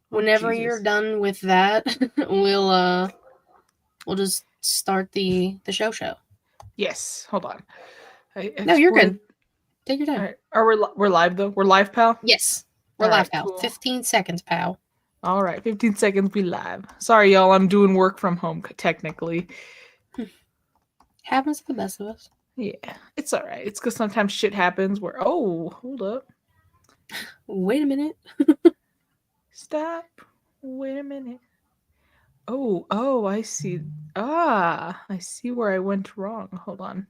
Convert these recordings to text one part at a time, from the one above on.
Whenever you're done with that, we'll just start the show. Yes. Hold on. No, you're good. Take your time. All right. We're live though? We're live, pal? Yes. We're live, pal. Cool. 15 seconds, pal. All right. 15 seconds, be live. Sorry, y'all. I'm doing work from home, technically. Happens to the best of us. Yeah. It's all right. It's because sometimes shit happens where, oh, hold up. Wait a minute. Stop. Wait a minute. Oh, I see. I see where I went wrong. Hold on.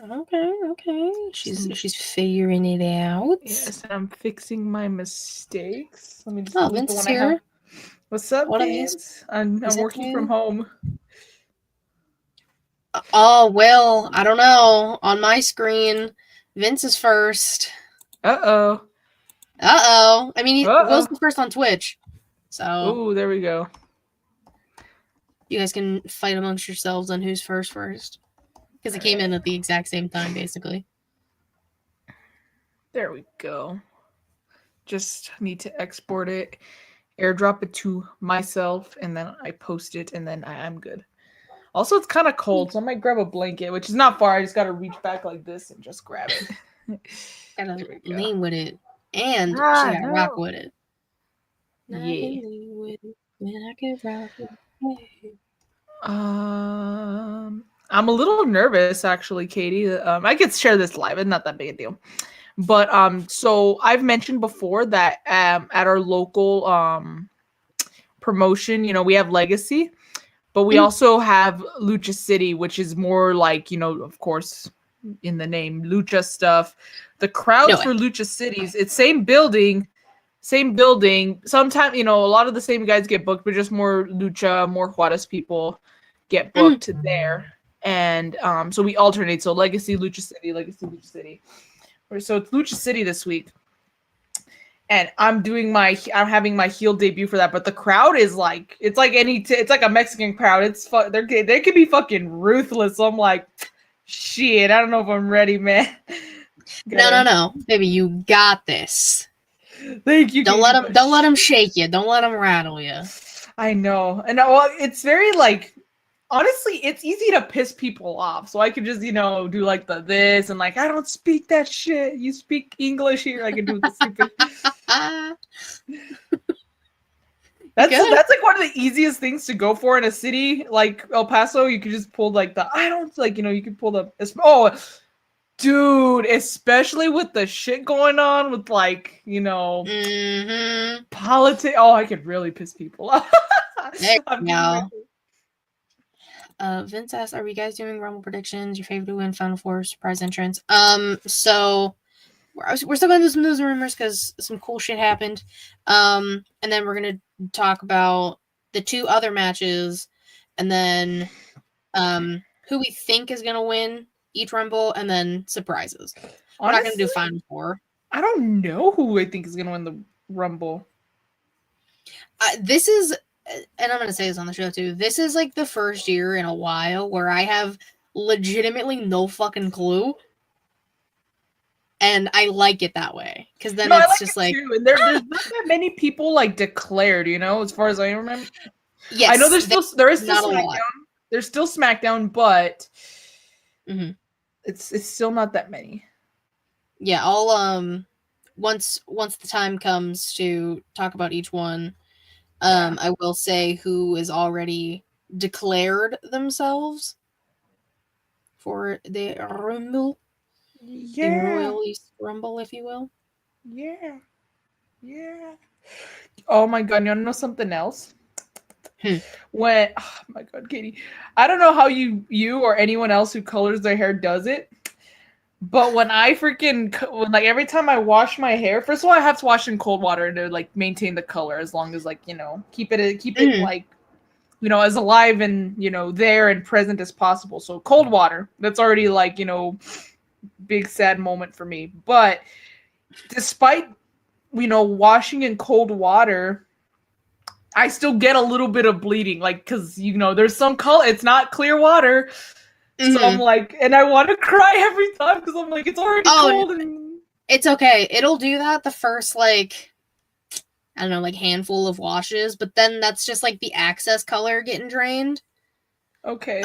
Okay. She's figuring it out. Yes, and I'm fixing my mistakes. Let me just delete the one I have. What's up, Vince? I'm working from home. Oh, well, I don't know. On my screen, Vince is first. Uh-oh. I mean, Will's the first on Twitch. So. Oh, there we go. You guys can fight amongst yourselves on who's first. Because it came in at the exact same time, basically. There we go. Just need to export it, airdrop it to myself, and then I post it, and then I'm good. Also, it's kind of cold, so I might grab a blanket, which is not far. I just got to reach back like this and just grab it. Gotta lean with it. And she gotta rock with it. Yeah. When I can rock with it. I'm a little nervous, actually, Katie. I could share this live. It's not that big a deal. But so I've mentioned before that at our local promotion, we have Legacy, but we also have Lucha City, which is more like, of course, in the name, Lucha stuff. The crowds for Lucha Cities, it's same building. Sometimes, a lot of the same guys get booked, but just more Lucha, more Juarez people get booked there. And so we alternate. So Legacy, Lucha City, Legacy, Lucha City. So it's Lucha City this week. And I'm having my heel debut for that, but the crowd is like, it's like it's like a Mexican crowd. They could be fucking ruthless. So I'm like, shit, I don't know if I'm ready, man. No, baby, you got this. Thank you. Don't let them shake you. Don't let them rattle you. I know, and well, it's very like, honestly, it's easy to piss people off. So I could just, do like this and like, I don't speak that shit. You speak English here. I can do the stupid. That's like one of the easiest things to go for in a city like El Paso. You could just pull like you could pull the dude, especially with the shit going on with like, politics. Oh, I could really piss people off. No. Vince asked, "Are you guys doing Rumble predictions? Your favorite to win, Final Four, surprise entrance?" So we're still going to do some news and rumors because some cool shit happened. And then we're gonna talk about the two other matches, and then who we think is gonna win each Rumble, and then surprises. We're not gonna do Final Four. I don't know who I think is gonna win the Rumble. This is, and I'm gonna say this on the show too. This is like the first year in a while where I have legitimately no fucking clue. And I like it that way because then it's just like too. And there's not that many people like declared, as far as I remember. Yes, I know there is still SmackDown. There's still SmackDown, but it's still not that many. Yeah, I'll once the time comes to talk about each one, I will say who is already declared themselves for the Rumble. Yeah. The Royal East Rumble, if you will. Yeah. Oh my god, you wanna know something else? Oh my god, Katie. I don't know how you or anyone else who colors their hair does it. But when I every time I wash my hair, first of all, I have to wash in cold water to like maintain the color as long as like, keep it like, as alive and, there and present as possible. So cold water, that's already like, big sad moment for me. But despite, washing in cold water, I still get a little bit of bleeding, like, because, there's some color, it's not clear water. So I'm like, and I want to cry every time because I'm like, it's already cold. It's okay. It'll do that the first, like, I don't know, like handful of washes, but then that's just like the access color getting drained. Okay.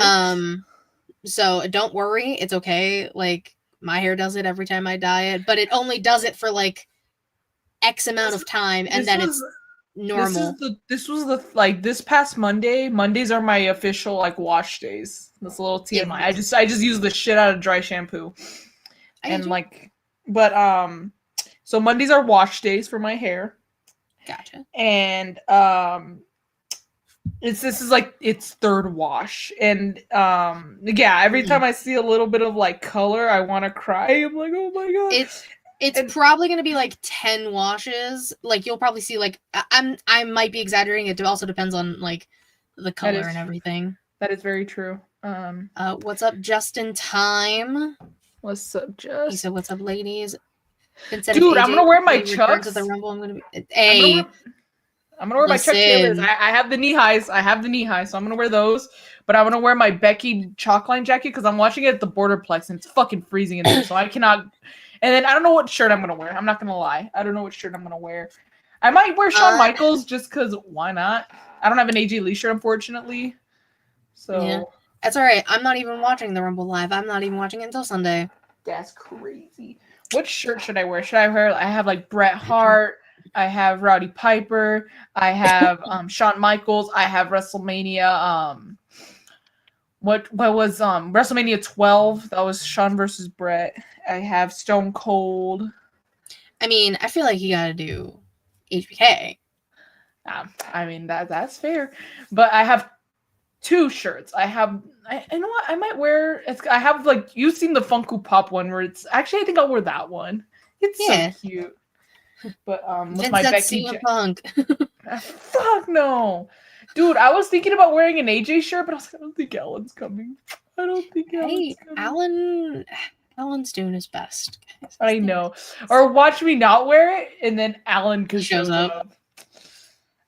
So don't worry, it's okay. Like my hair does it every time I dye it, but it only does it for like X amount of time, and then it's normal. This was the like this past Monday. Mondays are my official like wash days. That's a little TMI. Yeah. I just use the shit out of dry shampoo. I And get you. like but so Mondays are wash days for my hair. Gotcha. And this is like its third wash. And yeah, every time I see a little bit of like color, I want to cry. I'm like, "Oh my god." It's probably going to be like 10 washes. Like you'll probably see like I might be exaggerating. It also depends on like the color and everything. That is very true. What's up, just in time? What's up, Just? He said, "What's up, ladies?" Dude, I'm gonna wear my Chucks. To the Rumble. I'm gonna be. I'm gonna wear my Chuck Taylors. I have the knee highs. So I'm gonna wear those. But I'm gonna wear my Becky chalkline jacket because I'm watching it at the Borderplex and it's fucking freezing in there, so I cannot. And then I don't know what shirt I'm gonna wear. I'm not gonna lie. I don't know what shirt I'm gonna wear. I might wear Shawn Michaels just because why not? I don't have an AJ Lee shirt, unfortunately. So yeah. That's all right. I'm not even watching the Rumble live. I'm not even watching it until Sunday. That's crazy. What shirt should I wear? I have like Bret Hart. I have Rowdy Piper. I have Shawn Michaels. I have WrestleMania. What was WrestleMania 12? That was Shawn versus Bret. I have Stone Cold. I mean, I feel like you gotta do HBK. I mean that's fair, but I have two shirts. I you know what? I might wear. I have like you've seen the Funko Pop one where it's actually I think I'll wear that one. It's so cute. But with my Becky Punk. Fuck no, dude. I was thinking about wearing an AJ shirt, but I was like, I don't think Alan's coming. I don't think Alan's coming. Alan's doing his best. Guys. I know. Or watch me not wear it, and then Alan shows up.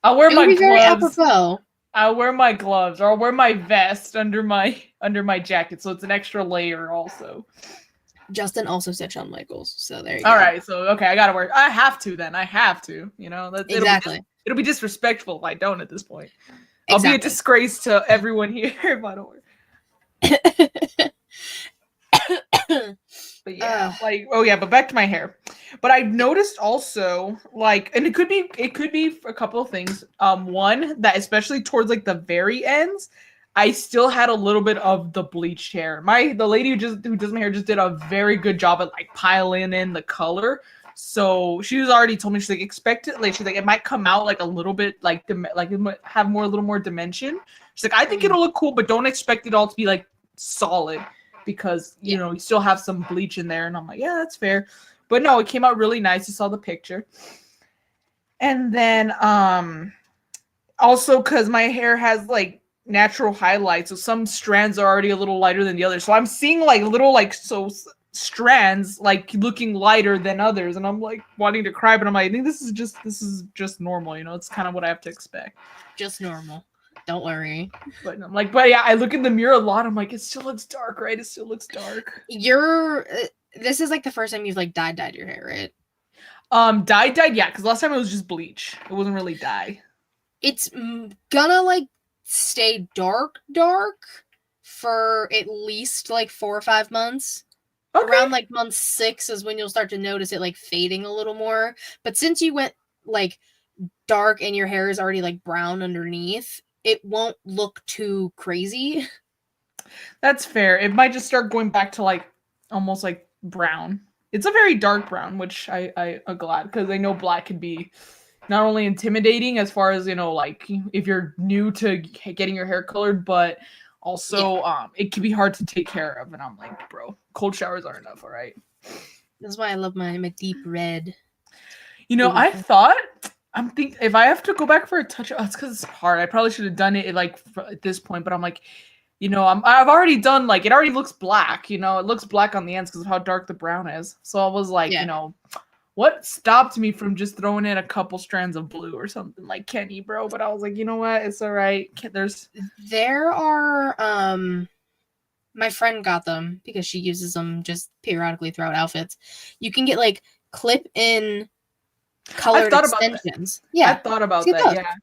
I'll wear my gloves. Very apropos. I'll wear my gloves, or I'll wear my vest under my jacket, so it's an extra layer also. Justin also said Shawn Michaels, so there you go. All right, so okay, I gotta wear. I have to then. I have to. You know, exactly. It'll be disrespectful if I don't at this point. I'll be a disgrace to everyone here if I don't wear. But yeah, but back to my hair. But I've noticed also, like, and it could be a couple of things. One that especially towards like the very ends, I still had a little bit of the bleached hair. The lady who does my hair just did a very good job at like piling in the color. So she was already told me, she's like, expect it, like she's like, it might come out like a little bit like it might have a little more dimension. She's like, I think it'll look cool, but don't expect it all to be like solid because you know you still have some bleach in there. And I'm like, yeah, that's fair. But no, it came out really nice. You saw the picture. And then also because my hair has like natural highlights, so some strands are already a little lighter than the others. So I'm seeing like little strands like looking lighter than others, and I'm like wanting to cry, but I'm like, I think this is just normal, you know, it's kind of what I have to expect. Just normal. Don't worry. But I'm like, but yeah, I look in the mirror a lot. I'm like, it still looks dark, right? It still looks dark. This is like the first time you've like dyed your hair, right? Dyed, yeah, because last time it was just bleach. It wasn't really dye. It's gonna like stay dark for at least like 4 or 5 months. Okay. Around like month 6 is when you'll start to notice it like fading a little more. But since you went like dark and your hair is already like brown underneath, it won't look too crazy. That's fair. It might just start going back to like almost like brown. It's a very dark brown, which I am glad, because I know black can be not only intimidating as far as, you know, like if you're new to getting your hair colored, but also it can be hard to take care of. And I'm like, bro, cold showers aren't enough, all right? That's why I love my deep red. You know, I'm thinking if I have to go back for a touch, it's because it's hard. I probably should have done it like at this point, but I'm like, you know, I've already done, like, it already looks black, you know, it looks black on the ends because of how dark the brown is. So I was like, you know, what stopped me from just throwing in a couple strands of blue or something like Kenny, bro? But I was like, you know what? It's all right. There are, my friend got them because she uses them just periodically throughout outfits. You can get like clip-in colored thought about that. extensions. I Yeah, thought about get that. those. Yeah.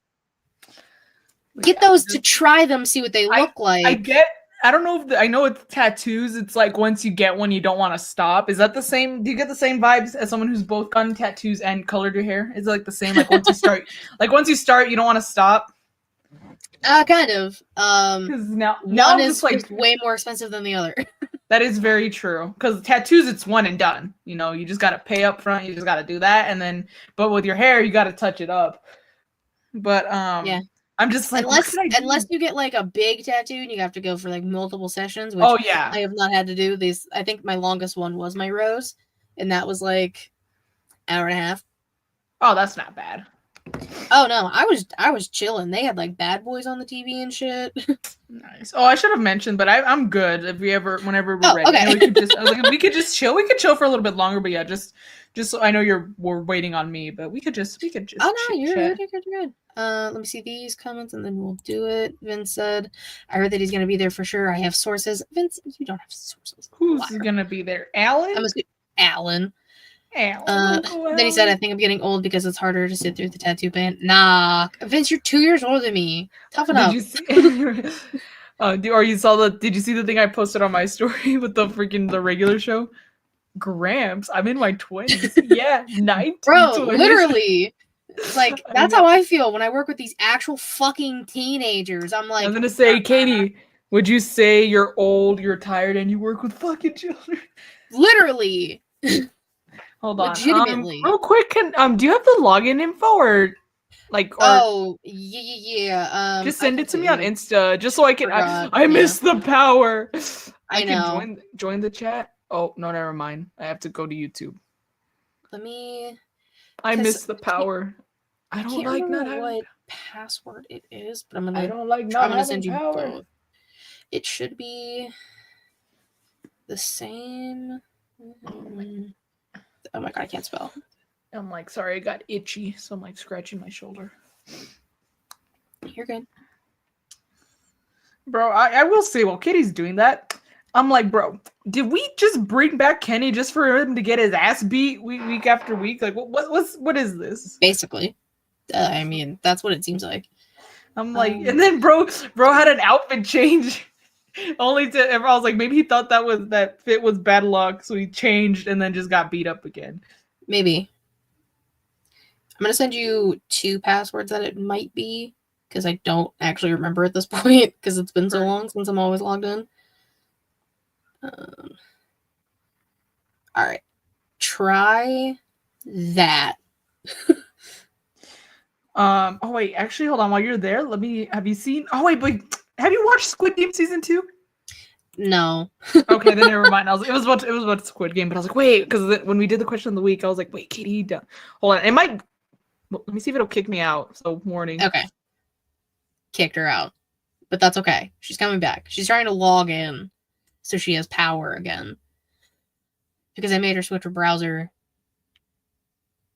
Get Yeah, those to try them, see what they look I like. get. I don't know if I know with tattoos, it's like once you get one, you don't want to stop. Is that the same? Do you get the same vibes as someone who's both gotten tattoos and colored your hair? Is it like the same? Like once you start, you don't want to stop. Kind of. Because now One I'm is just like just way more expensive than the other. that is very true. Because tattoos, it's one and done. You know, you just gotta pay up front. You just gotta do that, and then. But with your hair, you gotta touch it up. But Yeah. I'm just like, what could I do? Unless you get like a big tattoo and you have to go for like multiple sessions, which Oh yeah. I have not had to do. These I think my longest one was my rose, and that was like hour and a half. Oh, that's not bad. Oh no, I was chilling. They had like Bad Boys on the TV and shit. Nice. Oh, I should have mentioned, but I'm good. If we ever, whenever we're Oh, ready, okay. and we could just. I was like, we could just chill. We could chill for a little bit longer, but yeah, just. So I know we're waiting on me, but we could just. Oh no, you're good. You're good. Let me see these comments and then we'll do it. Vince said, "I heard that he's gonna be there for sure. I have sources." Vince, you don't have sources. Who's Liar. gonna be there? Alan. Alan. Alan. Then he said, "I think I'm getting old because it's harder to sit through the tattoo band." Nah, Vince, you're 2 years older than me. Toughen up. Did you see? Or you saw the? Did you see the thing I posted on my story with the freaking the regular show? Gramps, I'm in my 20s. Yeah, 19. Bro, 20s. Literally. Like, that's how I feel when I work with these actual fucking teenagers. I'm like, I'm gonna say, Katie, would you say you're old, you're tired, and you work with fucking children? Literally. Hold on. Legitimately. Real quick, do you have the login info or like? Or oh yeah. Just send it to me on Insta, just so I can. I miss the power. I know. Can join the chat. Oh no, never mind. I have to go to YouTube. Let me. I miss the power. I don't can't like remember not what password it is, but I'm gonna. I don't like not I'm gonna having send you power. both. It should be the same. Oh my god, I can't spell. I'm like, sorry, I got itchy, so I'm like scratching my shoulder. You're good. Bro, I will say, while Kitty's doing that, I'm like, bro, did we just bring back Kenny just for him to get his ass beat week after week? Like, what is this? Basically, I mean, that's what it seems like. I'm like, and then bro had an outfit change, only to I was like, maybe he thought that fit was bad luck, so he changed and then just got beat up again. Maybe. I'm gonna send you 2 passwords that it might be, because I don't actually remember at this point because it's been so long since I'm always logged in. All right, try that. Oh wait, actually, hold on. While you're there, have you seen? Oh wait, but have you watched Squid Game season 2? No. Okay, then never mind. It was about Squid Game, but I was like, wait, because when we did the question of the week, I was like, wait, Katie, done. Hold on, it might. Let me see if it'll kick me out. So warning. Okay. Kicked her out, but that's okay. She's coming back. She's trying to log in, so she has power again. Because I made her switch her browser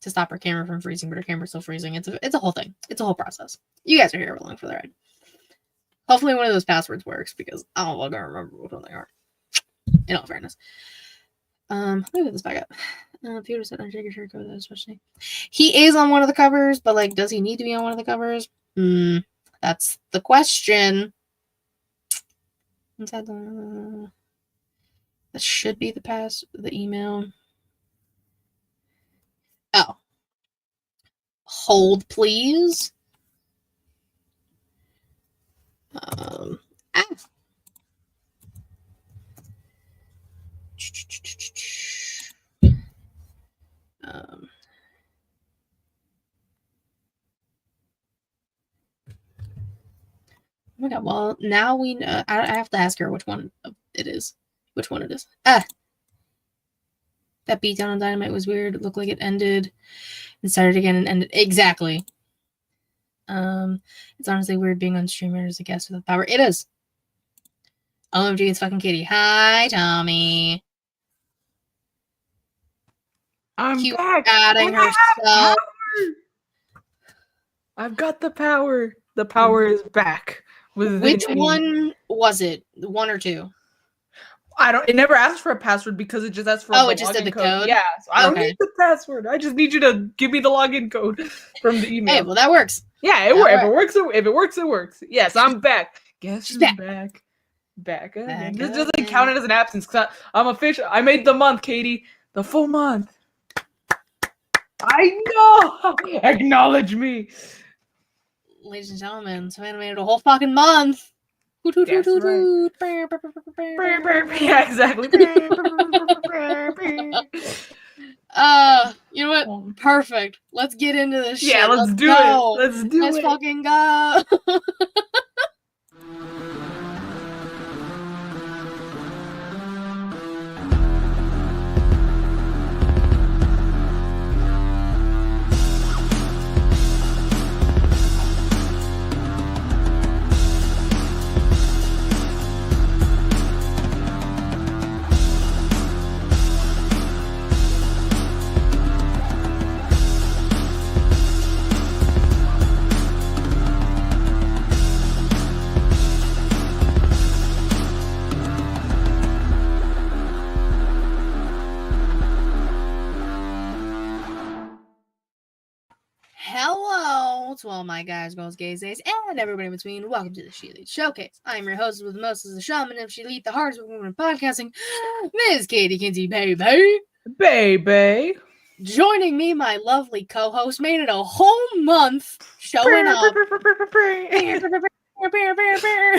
to stop her camera from freezing, but her camera's still freezing. It's a whole thing. It's a whole process. You guys are here along for the ride. Hopefully one of those passwords works, because I don't look, I remember which one they are. In all fairness. Let me put this back up. Peter said on Jigger Shirt Code, especially. He is on one of the covers, but like, does he need to be on one of the covers? That's the question. That should be the email. Oh. Hold, please. Oh my god, well, now we know. I have to ask her which one it is. Which one it is. That beatdown on Dynamite was weird. It looked like it ended and started again and ended. Exactly. It's honestly weird being on streamer as a guest with power. It is. OMG, it's fucking Kitty. Hi, Tommy. I'm back. Adding herself. I've got the power. The power is back. Which one was it? 1 or 2? It never asked for a password because it just asked for Oh, the it just said login the code. code? Yeah, so I don't Okay. need the password. I just need you to give me the login code from the email. Hey, well, that works. Yeah, That if it works, it works. Yes, I'm back. Guess She's who's back. back again. Back This doesn't again. count it as an absence because I'm official. I made the month, Katie. The full month. I know. Acknowledge me. Ladies and gentlemen, Savannah made it a whole fucking month. Hoot, hoot, hoot, That's hoot, right. hoot. Yeah, exactly. You know what? Perfect. Let's get into this shit. Yeah, let's do go. it. Let's do Let's it. fucking go. Hello to all my guys, girls, gays, days, and everybody in between. Welcome to the She Elite Showcase. I'm your host with the most as the shaman of She Elite, the hardest woman in podcasting, Ms. Katie Kinsey, baby. Baby. Joining me, my lovely co-host, made it a whole month showing up.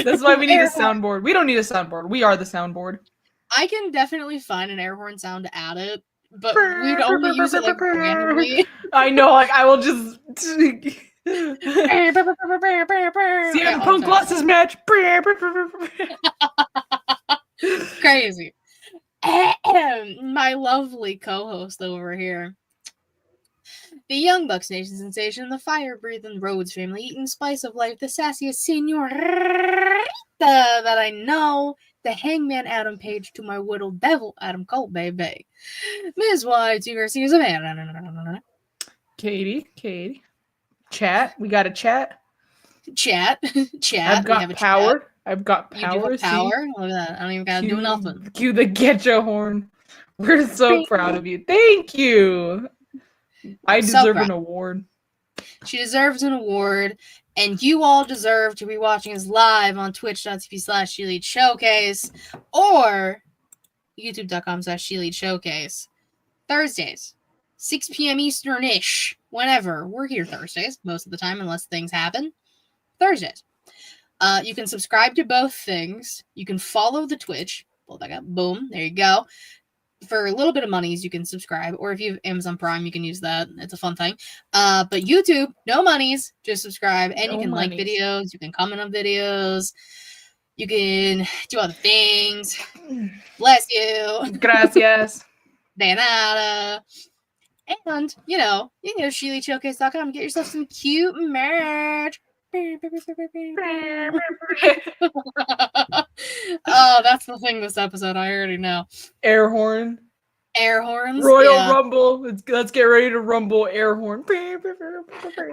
That's why we need Air a soundboard. We don't need a soundboard. We are the soundboard. I can definitely find an air horn sound to add it, but we'd only use it like randomly. I know, like I will just CM Punk lost his match. Crazy. My lovely co-host over here. The Young Bucks Nation sensation, the fire-breathing Rhodes family, eating spice of life, the sassiest senorita that I know, the hangman Adam Page to my whittled devil Adam Cole, baby. Ms. White, you Garcia's a man. Katie. Chat. We got a chat. Chat. I've got we have a power. Chat. I've got You power. do have See? power. Look at that. I don't even gotta do nothing. Cue the Getcha horn. We're so proud of you. Thank you. I deserve an award. She deserves an award, and you all deserve to be watching us live on twitch.tv/SheLeadShowcase or youtube.com/SheLeadShowcase. Thursdays, 6 p.m. Eastern-ish, whenever. We're here Thursdays, most of the time, unless things happen. Thursdays. You can subscribe to both things. You can follow the Twitch. Pull that up. Boom. There you go. For a little bit of monies, you can subscribe. Or if you have Amazon Prime, you can use that. It's a fun thing. But YouTube, no monies. Just subscribe. And you can like videos. You can comment on videos. You can do other things. Bless you. Gracias. De nada. And, you can go to SheLeadShowcase.com and get yourself some cute merch. Oh, that's the thing this episode. I already know. Air horn. Air horns. Royal Rumble. Let's get ready to rumble. Air horn.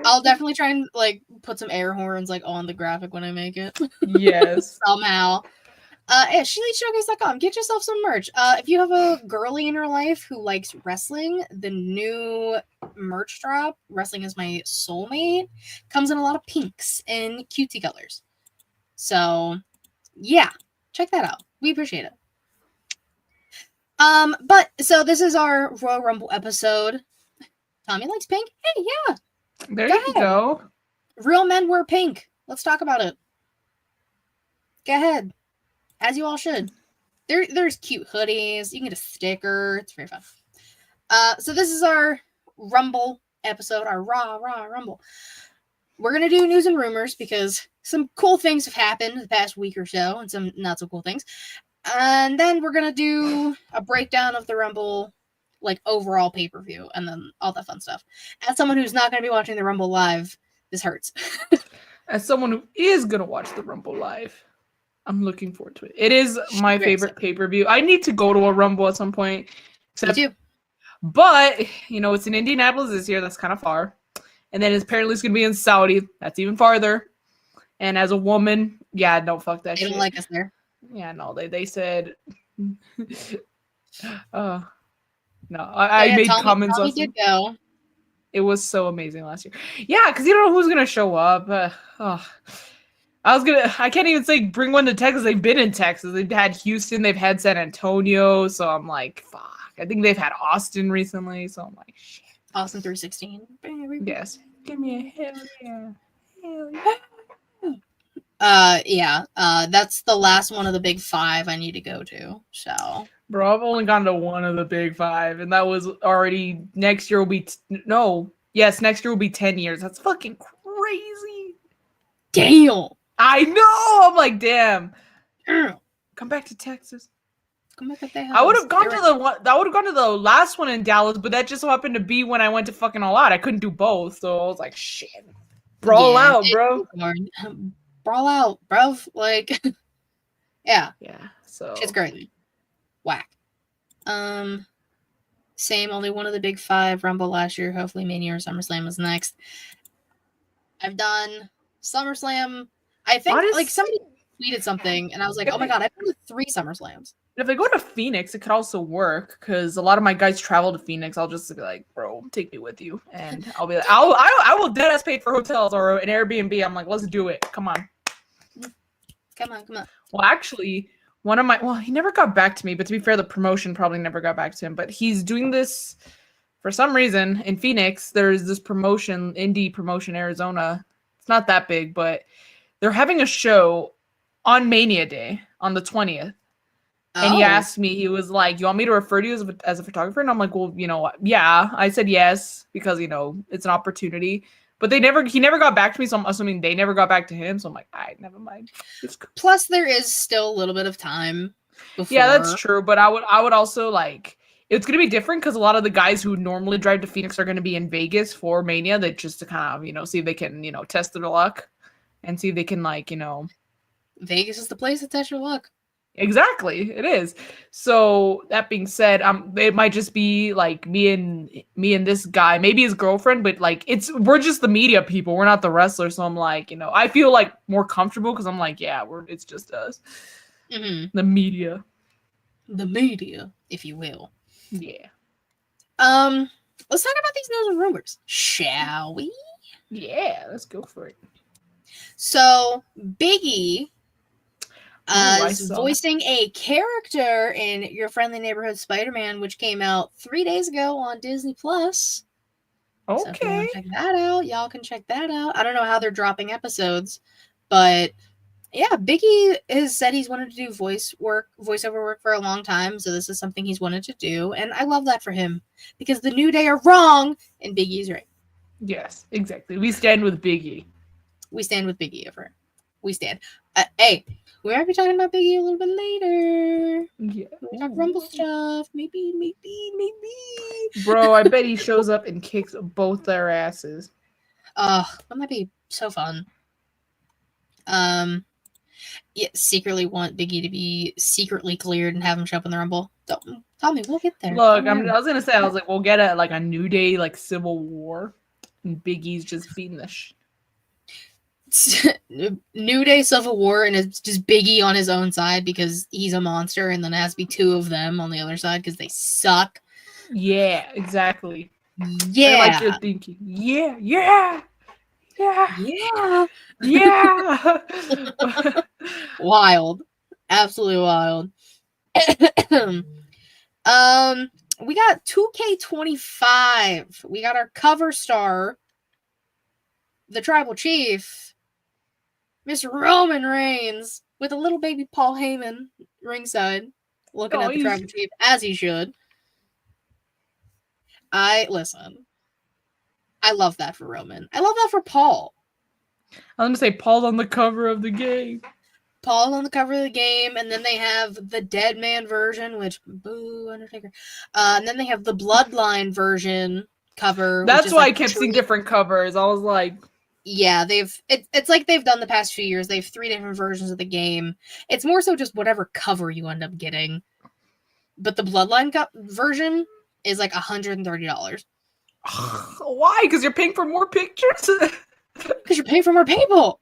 I'll definitely try and put some air horns on the graphic when I make it. Yes. Somehow. SheLeadShowcase.com. Get yourself some merch. If you have a girly in your life who likes wrestling, the new merch drop, Wrestling is My Soulmate, comes in a lot of pinks and cutesy colors. So, yeah, check that out. We appreciate it. So this is our Royal Rumble episode. Tommy likes pink. Hey, yeah. There you go. Real men wear pink. Let's talk about it. Go ahead. As you all should. There's cute hoodies. You can get a sticker. It's very fun. So this is our Rumble episode, our Raw Rumble. We're going to do news and rumors because some cool things have happened the past week or so and some not so cool things. And then we're going to do a breakdown of the Rumble, overall pay-per-view and then all that fun stuff. As someone who's not going to be watching the Rumble live, this hurts. As someone who is going to watch the Rumble live, I'm looking forward to it. It is my favorite pay-per-view. I need to go to a Rumble at some point. Me too. But, it's in Indianapolis this year. That's kind of far. And then apparently it's going to be in Saudi. That's even farther. And as a woman, yeah, no, fuck that shit. They don't like us there. Yeah, no, they said uh, no, So I yeah, made Tommy, comments Tommy last did time. go. It was so amazing last year. Yeah, because you don't know who's gonna show up. I can't even say bring one to Texas. They've been in Texas. They've had Houston. They've had San Antonio. So I'm like, fuck. I think they've had Austin recently. So I'm like, shit. Austin 316. Yes. Give me a hell yeah. Hell yeah. Yeah. That's the last one of the big 5 I need to go to. So. Bro, I've only gone to one of the big 5, and that was already next year will be no. Yes, next year will be 10 years. That's fucking crazy. Damn. I know. I'm like, damn. Damn. Come back to Texas. Come back at the I would house. have gone to the one. I would have gone to the last one in Dallas, but that just so happened to be when I went to fucking All Out. I couldn't do both, so I was like, shit, brawl out, bro. Brawl out, bruv. Like, yeah, Yeah. So it's crazy. Whack. Same. Only one of the big 5. Rumble last year. Hopefully, Mania or SummerSlam is next. I've done SummerSlam. I think like somebody tweeted something, and I was like, oh my god, I've been to 3 SummerSlams. If I go to Phoenix, it could also work because a lot of my guys travel to Phoenix. I'll just be like, bro, take me with you, and I'll be like, I will dead ass pay for hotels or an Airbnb. I'm like, let's do it. Come on. Come on. Well, actually, he never got back to me, but to be fair, the promotion probably never got back to him. But he's doing this for some reason in Phoenix. There's this promotion, indie promotion, Arizona. It's not that big, but they're having a show on Mania Day on the 20th. And he asked me, he was like, you want me to refer to you as a photographer? And I'm like, well, you know what? Yeah. I said yes, because, you know, it's an opportunity. But he never got back to me, so I'm assuming they never got back to him. So I'm like, all right, never mind. Plus, there is still a little bit of time before. Yeah, that's true. But I would also like, it's going to be different because a lot of the guys who normally drive to Phoenix are going to be in Vegas for Mania. That just to kind of, you know, see if they can, you know, test their luck and see if they can, like, you know. Vegas is the place to test your luck. Exactly, it is. So that being said, it might just be like me and this guy, maybe his girlfriend, but like we're just the media people. We're not the wrestlers. So I'm like, you know, I feel like more comfortable because I'm like, yeah, it's just us, the media, if you will. Yeah. Let's talk about these news and rumors, shall we? Yeah, let's go for it. So Biggie is voicing a character in Your Friendly Neighborhood Spider-Man, which came out 3 days ago on Disney Plus. Okay. So if you want to check that out, y'all can check that out. I don't know how they're dropping episodes, but yeah, Biggie has said he's wanted to do voiceover work for a long time, so this is something he's wanted to do, and I love that for him because the New Day are wrong and Biggie's right. Yes, exactly. We stand with Biggie. We stand with Biggie over. We stand. Hey, we might be talking about Biggie a little bit later. Yeah. We talk Rumble stuff. Maybe. Bro, I bet he shows up and kicks both their asses. That might be so fun. Yeah, secretly want Biggie to be secretly cleared and have him show up in the Rumble. Don't tell me, we'll get there. Look, I was gonna say, we'll get a New Day like Civil War, and Biggie's just beating the New Day Civil War, and it's just Biggie on his own side because he's a monster, and then it has to be 2 of them on the other side because they suck. Yeah, exactly. Yeah, I like your thinking. Yeah. Wild, absolutely wild. We got 2K25. We got our cover star, the Tribal Chief, Mr. Roman Reigns, with a little baby Paul Heyman ringside, looking at the Tribal Chief as he should. Listen. I love that for Roman. I love that for Paul. I'm gonna say Paul's on the cover of the game. Paul's on the cover of the game, and then they have the Dead Man version, which boo Undertaker. And then they have the Bloodline version cover. That's why I kept seeing different covers. I was like, yeah, it's like they've done the past few years. They have 3 different versions of the game. It's more so just whatever cover you end up getting. But the Bloodline version is like $130. Why? Because you're paying for more pictures? Because you're paying for more people.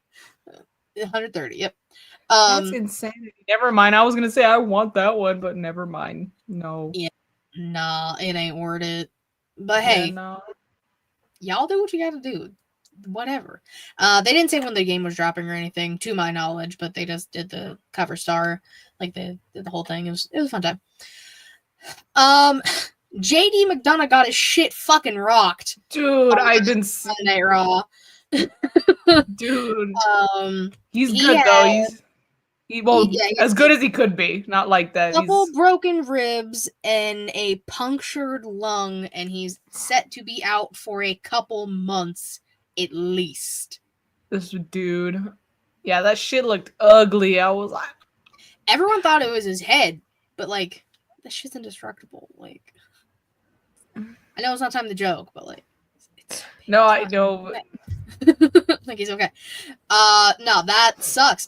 130. Yep. That's insanity. Never mind. I was gonna say I want that one, but never mind. No. Yeah. Nah, it ain't worth it. But Yeah, hey, no. y'all do what you gotta do. Whatever. They didn't say when the game was dropping or anything, to my knowledge, but they just did the cover star, like the whole thing. It was a fun time. JD McDonough got his shit fucking rocked. Dude, I've been Monday Night Raw. Dude. He's he good had, though. He as good as he could be. Not like that. Couple broken ribs and a punctured lung, and he's set to be out for a couple months at least. This dude. Yeah, that shit looked ugly. I was like, everyone thought it was his head, but like that shit's indestructible. Like, I know it's not time to joke, but like, no, I know. Like he's okay. No, that sucks.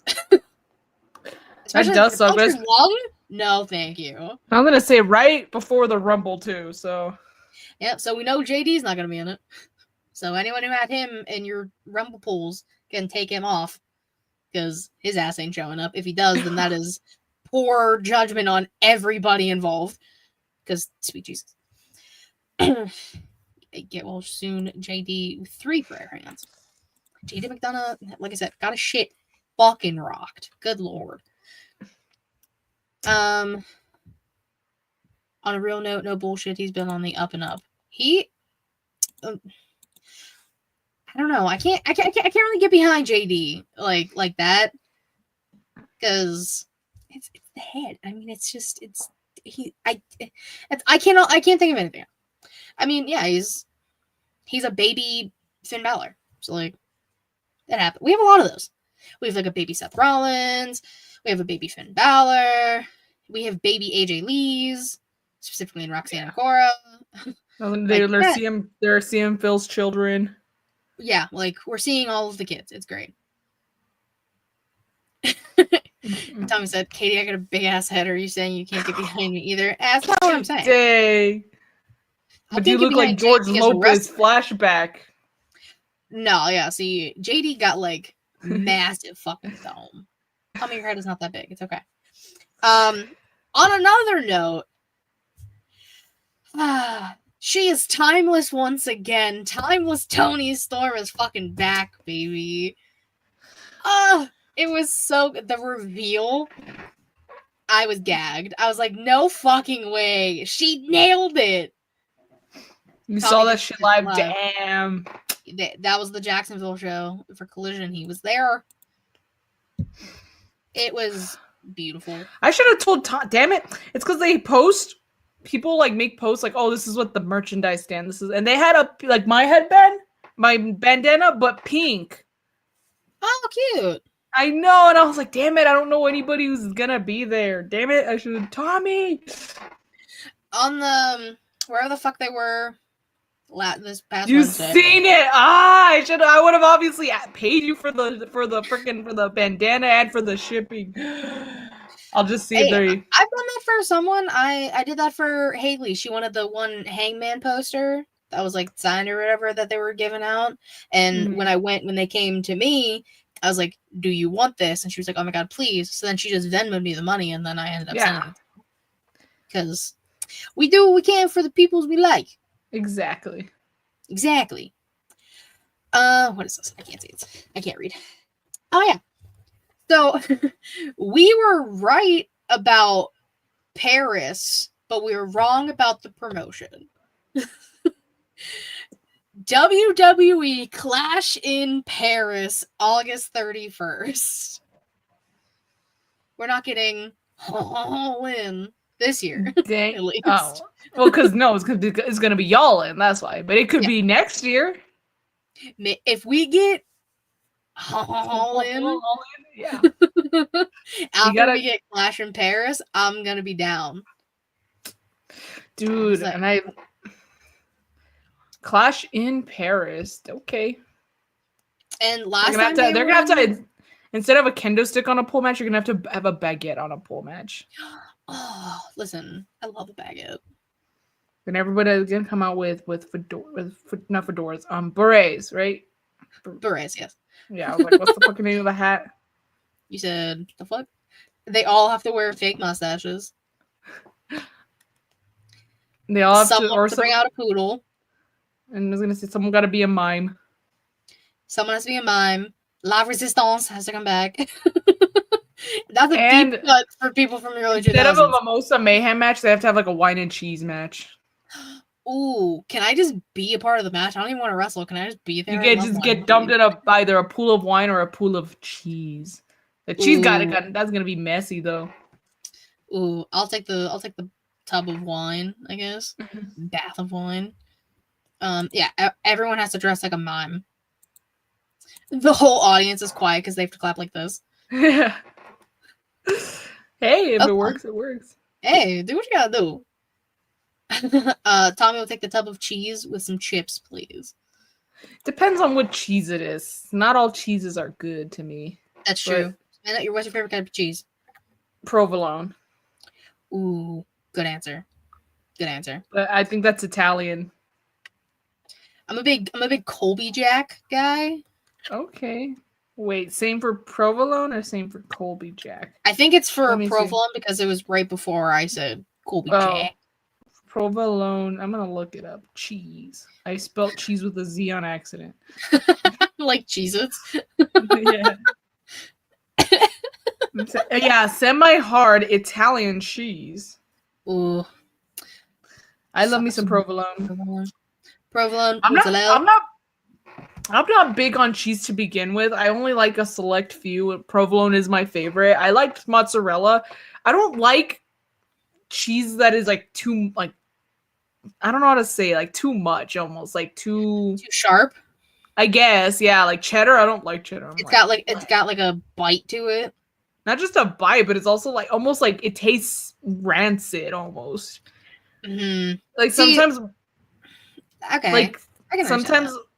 That does suck. Lung? No, thank you. I'm gonna say right before the Rumble too. So. Yep. So we know JD's not gonna be in it. So anyone who had him in your Rumble pools can take him off because his ass ain't showing up. If he does, then that is poor judgment on everybody involved. Because sweet Jesus. Get well soon, JD with 3 prayer hands. JD McDonough, like I said, got a shit fucking rocked. Good lord. On a real note, no bullshit. He's been on the up and up. I don't know. I can't really get behind JD like that because it's the head. I mean, I can't think of anything. I mean, yeah, he's a baby Finn Balor, so like that happened. We have a lot of those. We have like a baby Seth Rollins. We have a baby Finn Balor. We have baby AJ Lee's, specifically in Roxanne Cora. They're CM Phil's children. Yeah, like we're seeing all of the kids. It's great. Tommy said, "Katie, I got a big ass head. Are you saying you can't get behind me either?" That's not what I'm saying. Dang. But you look like George Lopez flashback. No, yeah. See, JD got like massive fucking dome. Tommy, your head is not that big. It's okay. On another note, she is timeless once again. Timeless Toni Storm is fucking back, baby. It was so good. The reveal, I was gagged. I was like, no fucking way. She nailed it. You saw that shit live? Damn. That was the Jacksonville show for Collision. He was there. It was beautiful. I should have told Tom. Damn it. It's because they post. People like make posts like, oh, this is what the merchandise stand this is. And they had my headband, my bandana, but pink. Oh, cute. I know. And I was like, damn it. I don't know anybody who's going to be there. Damn it. I should have. Tommy. On the, wherever the fuck they were this past You've Wednesday. Seen it. I would have obviously paid you for the bandana and for the shipping. I'll just see if they're. I've done that for someone. I did that for Haley. She wanted the one Hangman poster that was like signed or whatever that they were giving out. And when they came to me, I was like, "Do you want this?" And she was like, "Oh my god, please!" So then she just Venmoed me the money, and then I ended up sending it because we do what we can for the peoples we like. Exactly. What is this? I can't see it. I can't read. Oh yeah. So we were right about Paris, but we were wrong about the promotion. WWE Clash in Paris, August 31st. We're not getting All In this year. Dang. At least. Oh. Well, because it's gonna be y'all in. That's why. But it could be next year. If we get All In, yeah. after we get Clash in Paris, I'm gonna be down, dude. Clash in Paris, okay. And last time they're gonna have to instead of a kendo stick on a pole match, you're gonna have to have a baguette on a pole match. Oh, listen, I love a baguette. Then everybody's gonna come out with not fedoras, berets, right? Berets, yes. Yeah, I was like, what's the fucking name of the hat? You said the fuck? They all have to wear fake mustaches. They all have Someone to, or has to bring some, out a poodle. and I was gonna say someone got to be a mime. Someone has to be a mime. La Resistance has to come back. That's a deep And cut for people from the early instead of a 2000s. Mimosa Mayhem match, they have to have like a wine and cheese match. Ooh, can I just be a part of the match? I don't even want to wrestle. Can I just be there? You I get love just wine get and dumped cheese. in either a pool of wine or a pool of cheese. The cheese that's gonna be messy though. Ooh, I'll take the tub of wine, I guess. Bath of wine. Yeah, everyone has to dress like a mime. The whole audience is quiet because they have to clap like this. Hey, if Okay. it works, it works. Hey, do what you gotta do. Tommy will take the tub of cheese with some chips, please. Depends on what cheese it is. Not all cheeses are good to me. That's true. And what's your favorite kind of cheese? Provolone. Ooh, good answer. Good answer. But I think that's Italian. I'm a big Colby Jack guy. Okay. Wait, same for provolone or same for Colby Jack? I think it's for Let me see. provolone because it was right before I said Colby Oh, Jack. provolone. I'm gonna look it up. Cheese. I spelled cheese with a Z on accident. Like Cheez-Its. Yeah. Yeah, semi-hard Italian cheese. Ooh. I love me some provolone. Provolone. I'm mozzarella. not big on cheese to begin with. I only like a select few. Provolone is my favorite. I like mozzarella. I don't like cheese that is like too like I don't know how to say like too much almost like too sharp. I guess, yeah, like cheddar. I don't like cheddar. It's got like a bite to it. Not just a bite, but it's also like almost like it tastes rancid almost. Mm-hmm. Like sometimes okay. Like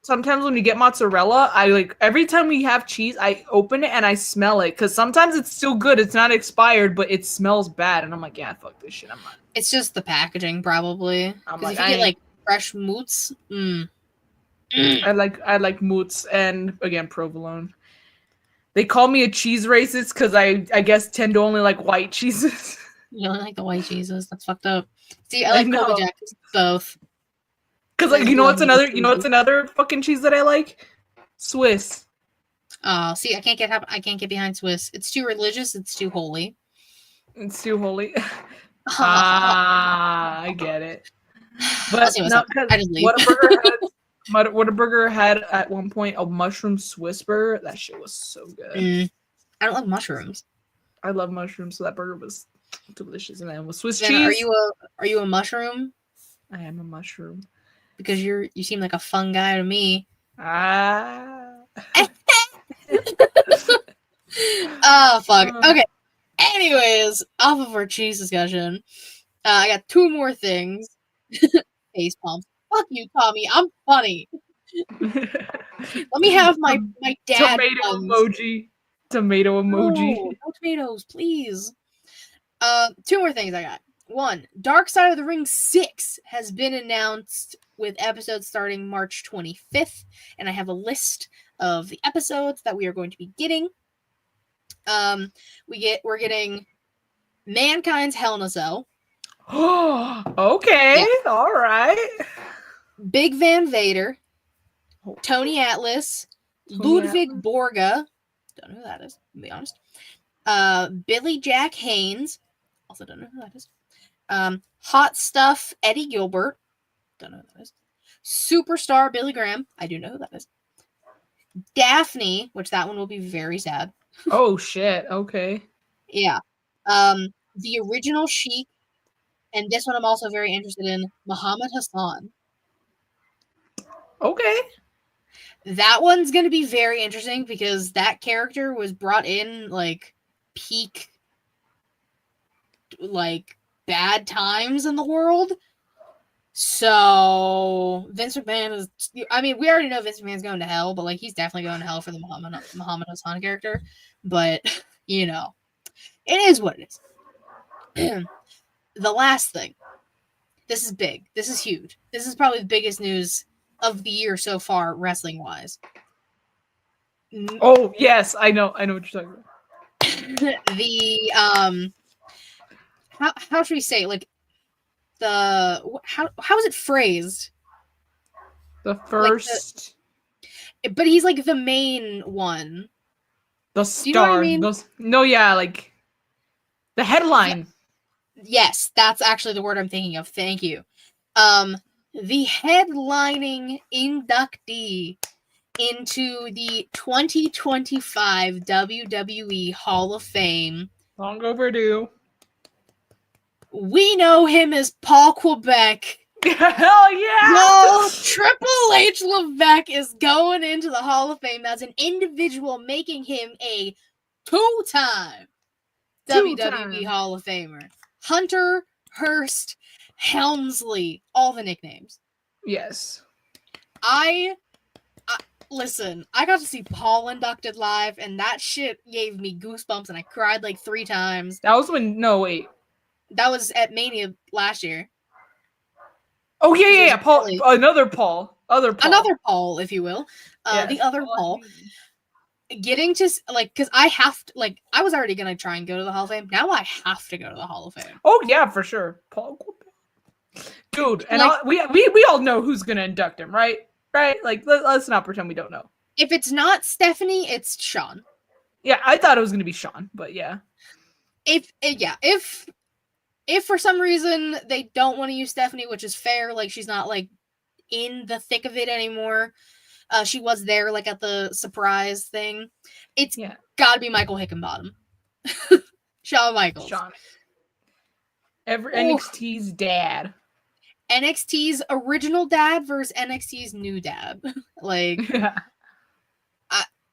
sometimes when you get mozzarella, I like every time we have cheese, I open it and I smell it because sometimes it's still good. It's not expired, but it smells bad, and I'm like, yeah, fuck this shit. I'm not. It's just the packaging, probably. Because if you get like fresh moots, I like moots and again provolone. They call me a cheese racist because I guess tend to only like white cheeses. You only like the white cheeses. That's fucked up. See, I like Colby Jack both. Because like you know what's another fucking cheese that I like? Swiss. Oh, see, I can't get behind Swiss. It's too religious. It's too holy. It's too holy. I get it. But no, I just leave. Whataburger had at one point a mushroom Swiss burger. That shit was so good. I don't like mushrooms. I love mushrooms, so that burger was delicious. And then with Swiss cheese. Are you a mushroom? I am a mushroom. Because you seem like a fun guy to me. Oh fuck. Okay. Anyways, off of our cheese discussion, I got two more things. Face palms. Fuck you, Tommy. I'm funny. Let me have my dad. Tomato emoji. No tomatoes, please. Two more things I got. One, Dark Side of the Ring 6 has been announced with episodes starting March 25th, and I have a list of the episodes that we are going to be getting. We're getting Mankind's Hell in a Cell. Okay, yeah. All right. Big Van Vader, Tony Atlas, Ludwig Borga. Don't know who that is, to be honest. Billy Jack Haynes. Also don't know who that is. Hot Stuff Eddie Gilbert. Don't know who that is. Superstar Billy Graham. I do know who that is. Daphne, which that one will be very sad. Oh shit. Okay. Yeah. The Original Sheik. And this one I'm also very interested in. Muhammad Hassan. Okay. That one's going to be very interesting because that character was brought in like peak like bad times in the world. So Vince McMahon is, I mean, we already know Vince McMahon's going to hell, but like he's definitely going to hell for the Muhammad Hassan character. But you know, it is what it is. The last thing. This is big. This is huge. This is probably the biggest news of the year so far, wrestling wise. Oh yes, I know what you're talking about. the how should we say it? Like how is it phrased? The first, But he's like the main one. the Do you know what I star. mean? No, yeah, like the headline. Yes, that's actually the word I'm thinking of. Thank you. The headlining inductee into the 2025 WWE Hall of Fame. Long overdue. We know him as Paul Quebec. Hell yeah! No, Triple H Levesque is going into the Hall of Fame as an individual, making him a two-time WWE Hall of Famer. Hunter, Hurst, Helmsley, all the nicknames. Yes. Listen, I got to see Paul inducted live, and that shit gave me goosebumps, and I cried like 3 times. That was when. No, wait. That was at Mania last year. Oh yeah. Paul, another Paul, another Paul, if you will. Yes. The other Paul. Getting to like, because I have to, like, I was already gonna try and go to the Hall of Fame. Now I have to go to the Hall of Fame. Oh yeah, for sure, Paul. Dude, and like, we all know who's gonna induct him, right? Right? Like, let's not pretend we don't know. If it's not Stephanie, it's Shawn. Yeah, I thought it was gonna be Shawn, but yeah. If for some reason they don't want to use Stephanie, which is fair, like she's not like in the thick of it anymore. She was there like at the surprise thing. It's gotta be Michael Hickenbottom. Shawn Michaels. Shawn. NXT's dad. NXT's original dad versus NXT's new dad. Like,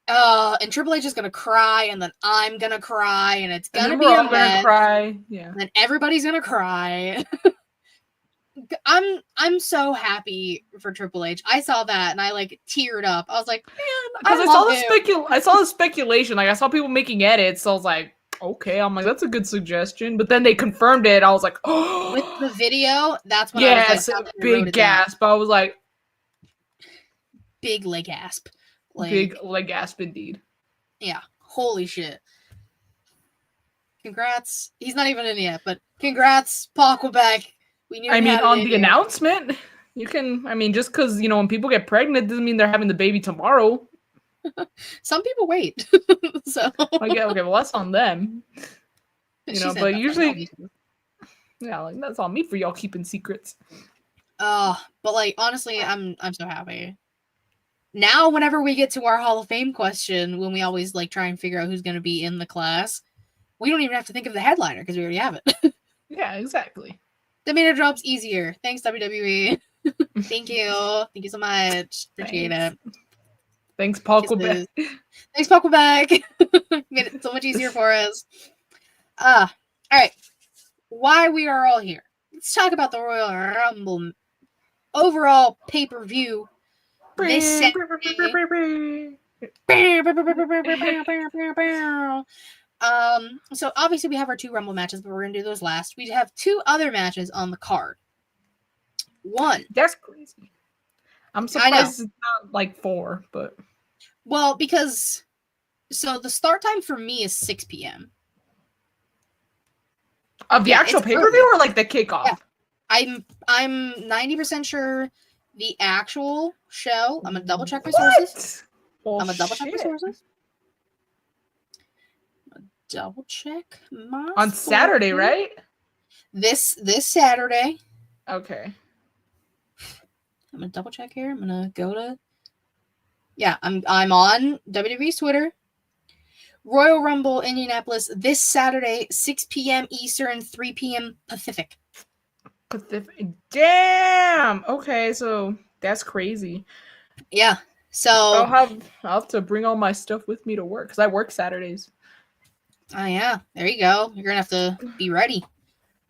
and Triple H is gonna cry, and then I'm gonna cry, and it's gonna be a mess. Gonna cry. Yeah. And then everybody's gonna cry. I'm so happy for Triple H. I saw that and I like teared up. I was like, man, I saw the speculation. Like I saw people making edits. So I was like, okay. I'm like, that's a good suggestion. But then they confirmed it. I was like, oh. With the video, that's when I was like, big gasp. I was like, big leg gasp. Like, big leg gasp indeed. Yeah. Holy shit. Congrats. He's not even in yet, but congrats, Paul Quebec. I mean, on the announcement, you can. I mean, just because when people get pregnant doesn't mean they're having the baby tomorrow. Some people wait. So. Okay, well that's on them. But usually, yeah, like that's on me for y'all keeping secrets. But like honestly, I'm so happy. Now, whenever we get to our Hall of Fame question, when we always like try and figure out who's going to be in the class, we don't even have to think of the headliner because we already have it. Yeah, exactly. That made our jobs easier. Thanks, WWE. Thank you. Thank you so much. Appreciate it. Thanks, Paul Quebec. Thanks, Paul Quebec. Made it so much easier for us. All right. Why we are all here. Let's talk about the Royal Rumble overall pay-per-view this Saturday. So obviously we have our 2 Rumble matches, but we're gonna do those last. We have 2 other matches on the card. One. That's crazy. I'm surprised it's not like 4, but because the start time for me is 6 p.m. Of the actual pay-per-view or like the kickoff? Yeah. I'm 90% sure the actual show. I'm gonna double check my sources. Double check my on Saturday, right? This Saturday. Okay. I'm gonna double check here. I'm gonna go to. Yeah, I'm on WWE's Twitter. Royal Rumble Indianapolis this Saturday, 6 p.m. Eastern, 3 p.m. Pacific. Damn. Okay, so that's crazy. Yeah. So I'll have to bring all my stuff with me to work because I work Saturdays. Oh yeah, there you go. You're gonna have to be ready.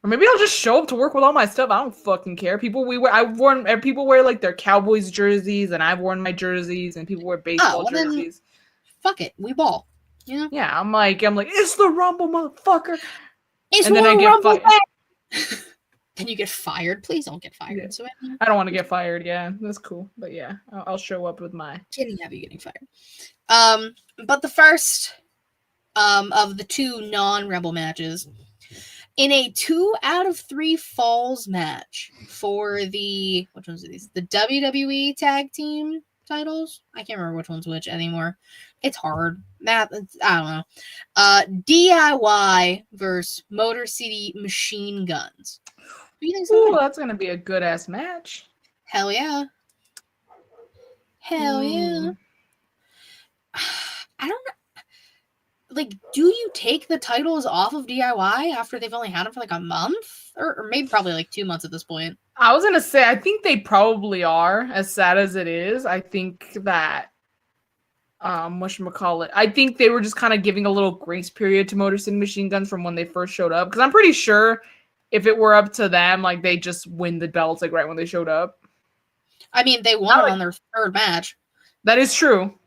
Or maybe I'll just show up to work with all my stuff. I don't fucking care. People wear like their Cowboys jerseys, and I've worn my jerseys, and people wear baseball jerseys. Fuck it, we ball. Yeah. Yeah, I'm like, it's the Rumble, motherfucker. It's and then I get fired. Then you get fired. Please don't get fired. Yeah. So I don't want to get fired. Yeah, that's cool. But yeah, I'll show up with my. Kidding, have you getting fired? But the first of the 2 non-Rebel matches. In a 2 out of 3 falls match for the which ones are these? The WWE Tag Team titles. I can't remember which one's which anymore. It's hard. Math. I don't know. DIY versus Motor City Machine Guns. What do you think? Ooh, that's gonna be a good ass match. Hell yeah. Hell yeah. I don't know. Like, do you take the titles off of DIY after they've only had them for like a month? Or maybe probably like 2 months at this point. I was gonna say, I think they probably are, as sad as it is. I think that whatchamacallit, I think they were just kind of giving a little grace period to Motor City Machine Guns from when they first showed up. Because I'm pretty sure if it were up to them, like they just win the belts like right when they showed up. I mean, they won it on their 3rd match. That is true.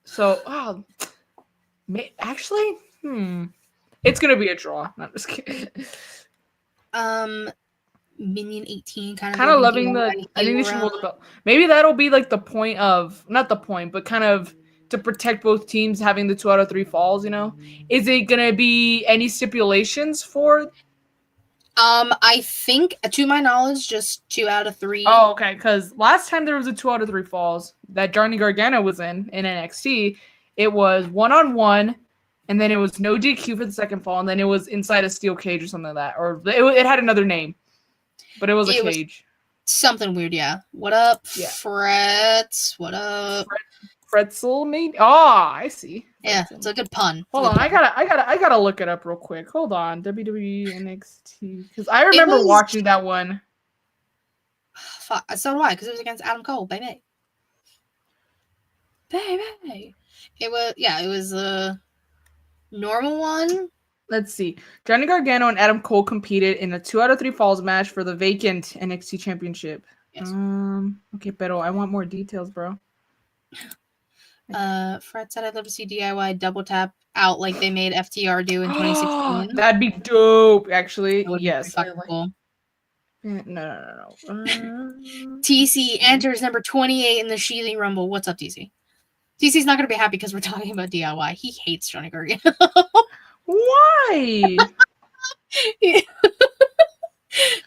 So, actually, it's gonna be a draw. Not just kidding. Minion 18 kind of loving the. I think they should hold the belt. Maybe that'll be like the point of, not the point, but kind of to protect both teams having the 2 out of 3 falls. You know, is it gonna be any stipulations for? I think, to my knowledge, just 2 out of 3. Oh, okay. Because last time there was a 2 out of 3 falls that Johnny Gargano was in NXT, it was 1-on-1, and then it was no DQ for the second fall, and then it was inside a steel cage or something like that, or it had another name, but it was a cage. Something weird, yeah. What up, yeah. Fretz? What up? Pretzel, maybe. Oh, I see. Yeah, it's a good pun. Hold on, I gotta look it up real quick. Hold on, WWE NXT, because I remember watching that one. Fuck, so do I, because it was against Adam Cole, baby. It was a normal one. Let's see. Johnny Gargano and Adam Cole competed in a 2 out of 3 falls match for the vacant NXT Championship. Yes. Okay, pero I want more details, bro. Fred said I'd love to see DIY double tap out like they made FTR do in 2016. That'd be dope, actually. Yes. Cool. No. TC enters number 28 in the Sheely Rumble. What's up, TC? TC's not going to be happy because we're talking about DIY. He hates Johnny Gargano. Why?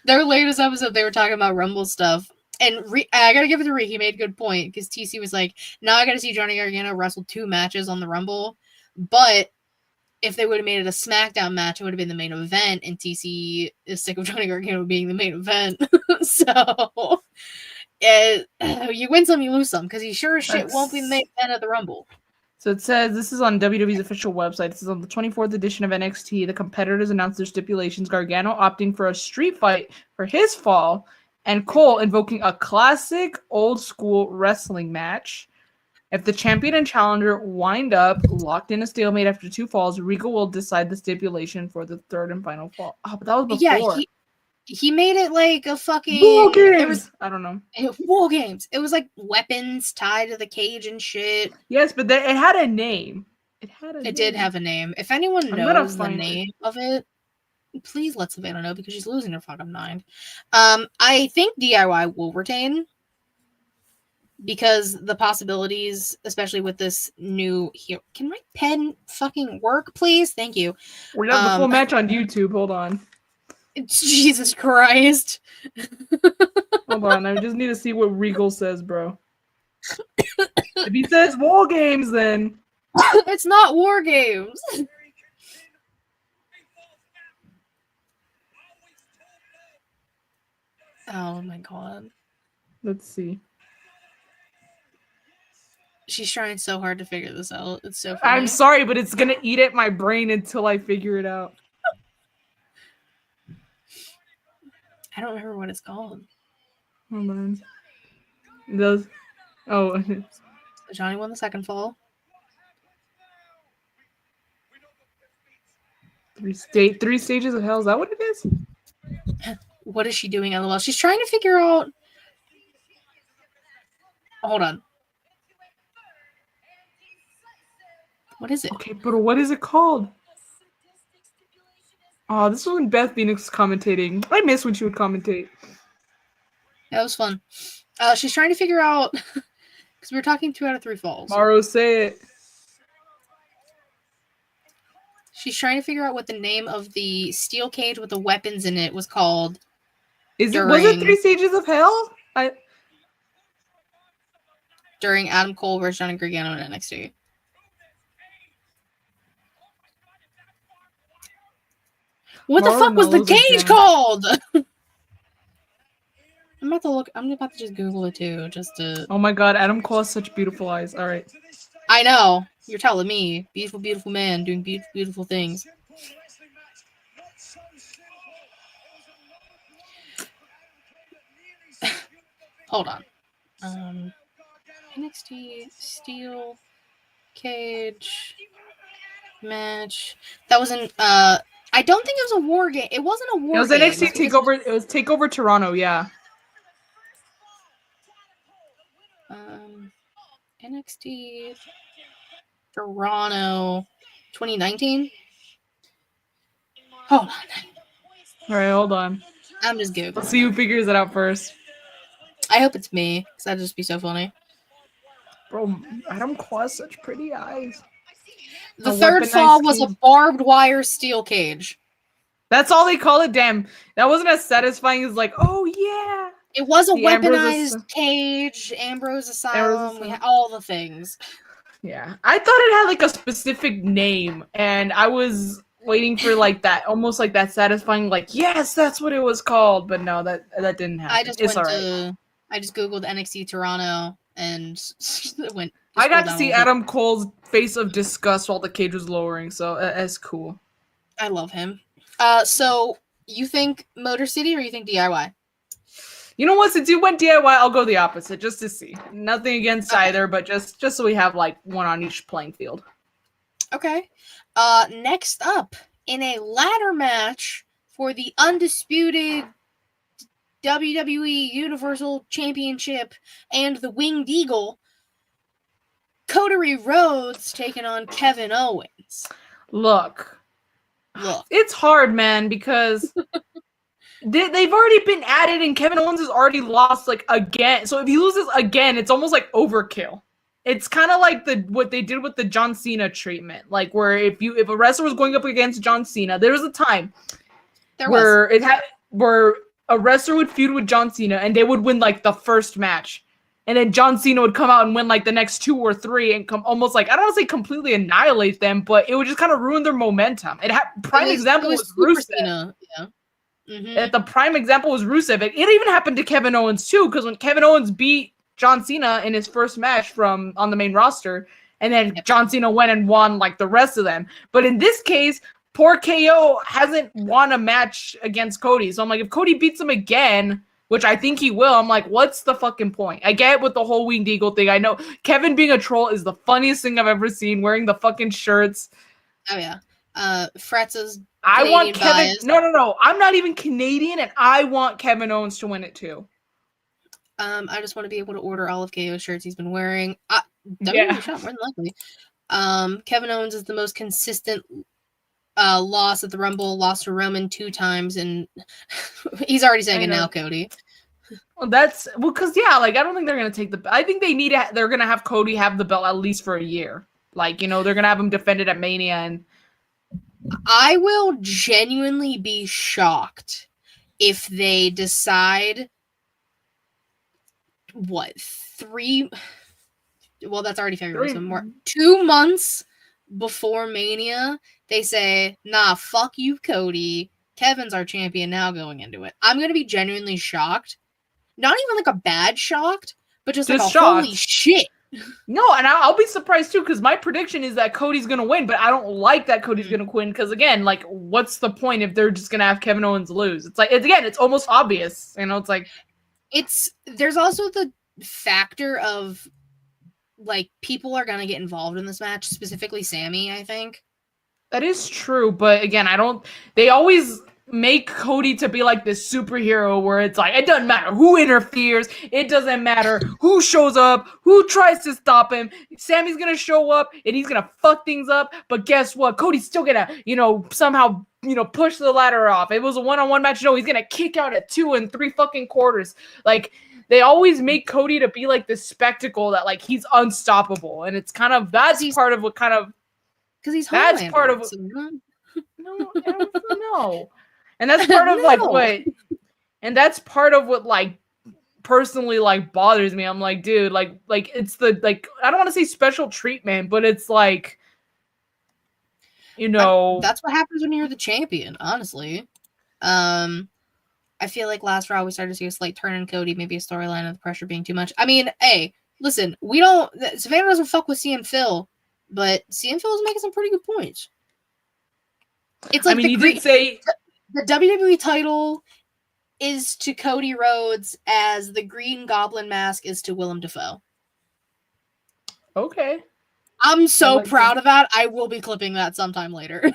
Their latest episode, they were talking about Rumble stuff. And I gotta give it to Rick. He made a good point because TC was like, now I gotta see Johnny Gargano wrestle 2 matches on the Rumble. But if they would have made it a SmackDown match, it would have been the main event. And TC is sick of Johnny Gargano being the main event. So you win some, you lose some, because he sure as shit won't be the main event of the Rumble. So it says, this is on WWE's official website. This is on the 24th edition of NXT. The competitors announced their stipulations. Gargano opting for a street fight for his fall, and Cole invoking a classic old school wrestling match. If the champion and challenger wind up locked in a stalemate after 2 falls, Regal will decide the stipulation for the 3rd and final fall. Oh, but that was before. Yeah, he made it like a fucking War Games. I don't know. War Games. It was like weapons tied to the cage and shit. Yes, but it had a name. It did have a name. If anyone knows the name of it, please let Savannah know because she's losing her fucking mind. I think DIY will retain because the possibilities, especially with this new here. Can my pen fucking work, please? Thank you. We have the full match on YouTube. Hold on. Jesus Christ. Hold on. I just need to see what Regal says, bro. If he says War Games, then it's not War Games. Oh my god. Let's see. She's trying so hard to figure this out. It's so funny. I'm sorry, but it's gonna eat at my brain until I figure it out. I don't remember what it's called. Hold on. Those. Oh. So Johnny won the 2nd fall. 3 stages of hell. Is that what it is? What is she doing? LOL. She's trying to figure out. Hold on. What is it? Okay, but what is it called? Oh, this was when Beth Phoenix was commentating. I miss when she would commentate. That was fun. She's trying to figure out because we were talking 2 out of 3 falls. Mauro, say it. She's trying to figure out what the name of the steel cage with the weapons in it was called. Was it 3 Stages of Hell? During Adam Cole versus Johnny Gargano in NXT. What the fuck was the cage called? I'm about to look. I'm about to just Google it too, just to. Oh my god, Adam Cole has such beautiful eyes. All right. I know. You're telling me, beautiful, beautiful man doing beautiful, beautiful things. Hold on. NXT steel cage match. That wasn't. I don't think it was a war game. It wasn't a war. It was game. NXT Takeover. It was Takeover Toronto. Yeah. NXT Toronto 2019. Hold on. All right, hold on. I'm just googling. Let's see who figures it out first. I hope it's me, because that'd just be so funny. Bro, Adam Cole has such pretty eyes. The third fall was a barbed wire steel cage. That's all they call it. Damn, that wasn't as satisfying as like, oh yeah. It was a weaponized cage, Ambrose Asylum. We had all the things. Yeah, I thought it had like a specific name, and I was waiting for like that, almost like that satisfying, like yes, that's what it was called. But no, that didn't happen. I just googled NXT Toronto and went. I got to see Adam Cole's face of disgust while the cage was lowering, so that's cool. I love him. So you think Motor City or you think DIY? You know what? Since you went DIY, I'll go the opposite just to see. Nothing against either, but just so we have like one on each playing field. Okay. Next up, in a ladder match for the undisputed WWE Universal Championship and the Winged Eagle, Cody Rhodes taking on Kevin Owens. Look. It's hard, man, because they've already been at it, and Kevin Owens has already lost like again. So if he loses again, it's almost like overkill. It's kind of like what they did with the John Cena treatment, like where if a wrestler was going up against John Cena, there was a time where a wrestler would feud with John Cena and they would win like the first match, and then John Cena would come out and win like the next 2 or 3 and come almost like, I don't want to say completely annihilate them, but it would just kind of ruin their momentum. Prime example was Rusev. Yeah. Mm-hmm. The prime example was Rusev. It even happened to Kevin Owens too, because when Kevin Owens beat John Cena in his first match on the main roster, and then John Cena went and won like the rest of them. But in this case, poor KO hasn't won a match against Cody. So I'm like, if Cody beats him again, which I think he will, I'm like, what's the fucking point? I get with the whole Winged Eagle thing. I know Kevin being a troll is the funniest thing I've ever seen, wearing the fucking shirts. Oh yeah. Fretza's I want Kevin. Bias. No. I'm not even Canadian, and I want Kevin Owens to win it too. I just want to be able to order all of KO's shirts he's been wearing. Shot more than likely. Kevin Owens is the most consistent loss at the Rumble. Lost to Roman 2 times, and he's already saying it now, Cody. Well, because I don't think they're gonna take the. I think they're gonna have Cody have the belt at least for a year. Like, they're gonna have him defended at Mania, and I will genuinely be shocked if they decide that's already February, so more 2 months before Mania, they say, nah, fuck you, Cody. Kevin's our champion now going into it. I'm gonna be genuinely shocked. Not even like a bad shocked, but just like shocked. Holy shit. No, and I'll be surprised too, because my prediction is that Cody's gonna win, but I don't like that Cody's gonna win, because again, like, what's the point if they're just gonna have Kevin Owens lose? It's like, it's almost obvious, it's like, there's also the factor of like people are gonna get involved in this match, specifically Sammy, I think. That is true, but again, they always make Cody to be like this superhero where it's like, it doesn't matter who interferes, it doesn't matter who shows up, who tries to stop him, Sammy's gonna show up and he's gonna fuck things up, but guess what, Cody's still gonna somehow push the ladder off. It was a one-on-one match, he's gonna kick out at 2 and 3 fucking quarters. Like, they always make Cody to be like this spectacle that like he's unstoppable, and it's kind of, that's part of what kind of, because he's that's part of No, no. And that's part of like No. what, and that's part of what like personally like bothers me. I'm like, dude, like it's the like I don't want to say special treatment, but it's like, you know, That's what happens when you're the champion, honestly. I feel like last Raw we started to see a slight turn in Cody, maybe a storyline of the pressure being too much. I mean, hey, listen, we don't. Savannah doesn't fuck with CM Phil, but CM Phil is making some pretty good points. It's like I mean, he did say the WWE title is to Cody Rhodes as the Green Goblin mask is to Willem Dafoe. okay. I'm so proud of that. I will be clipping that sometime later.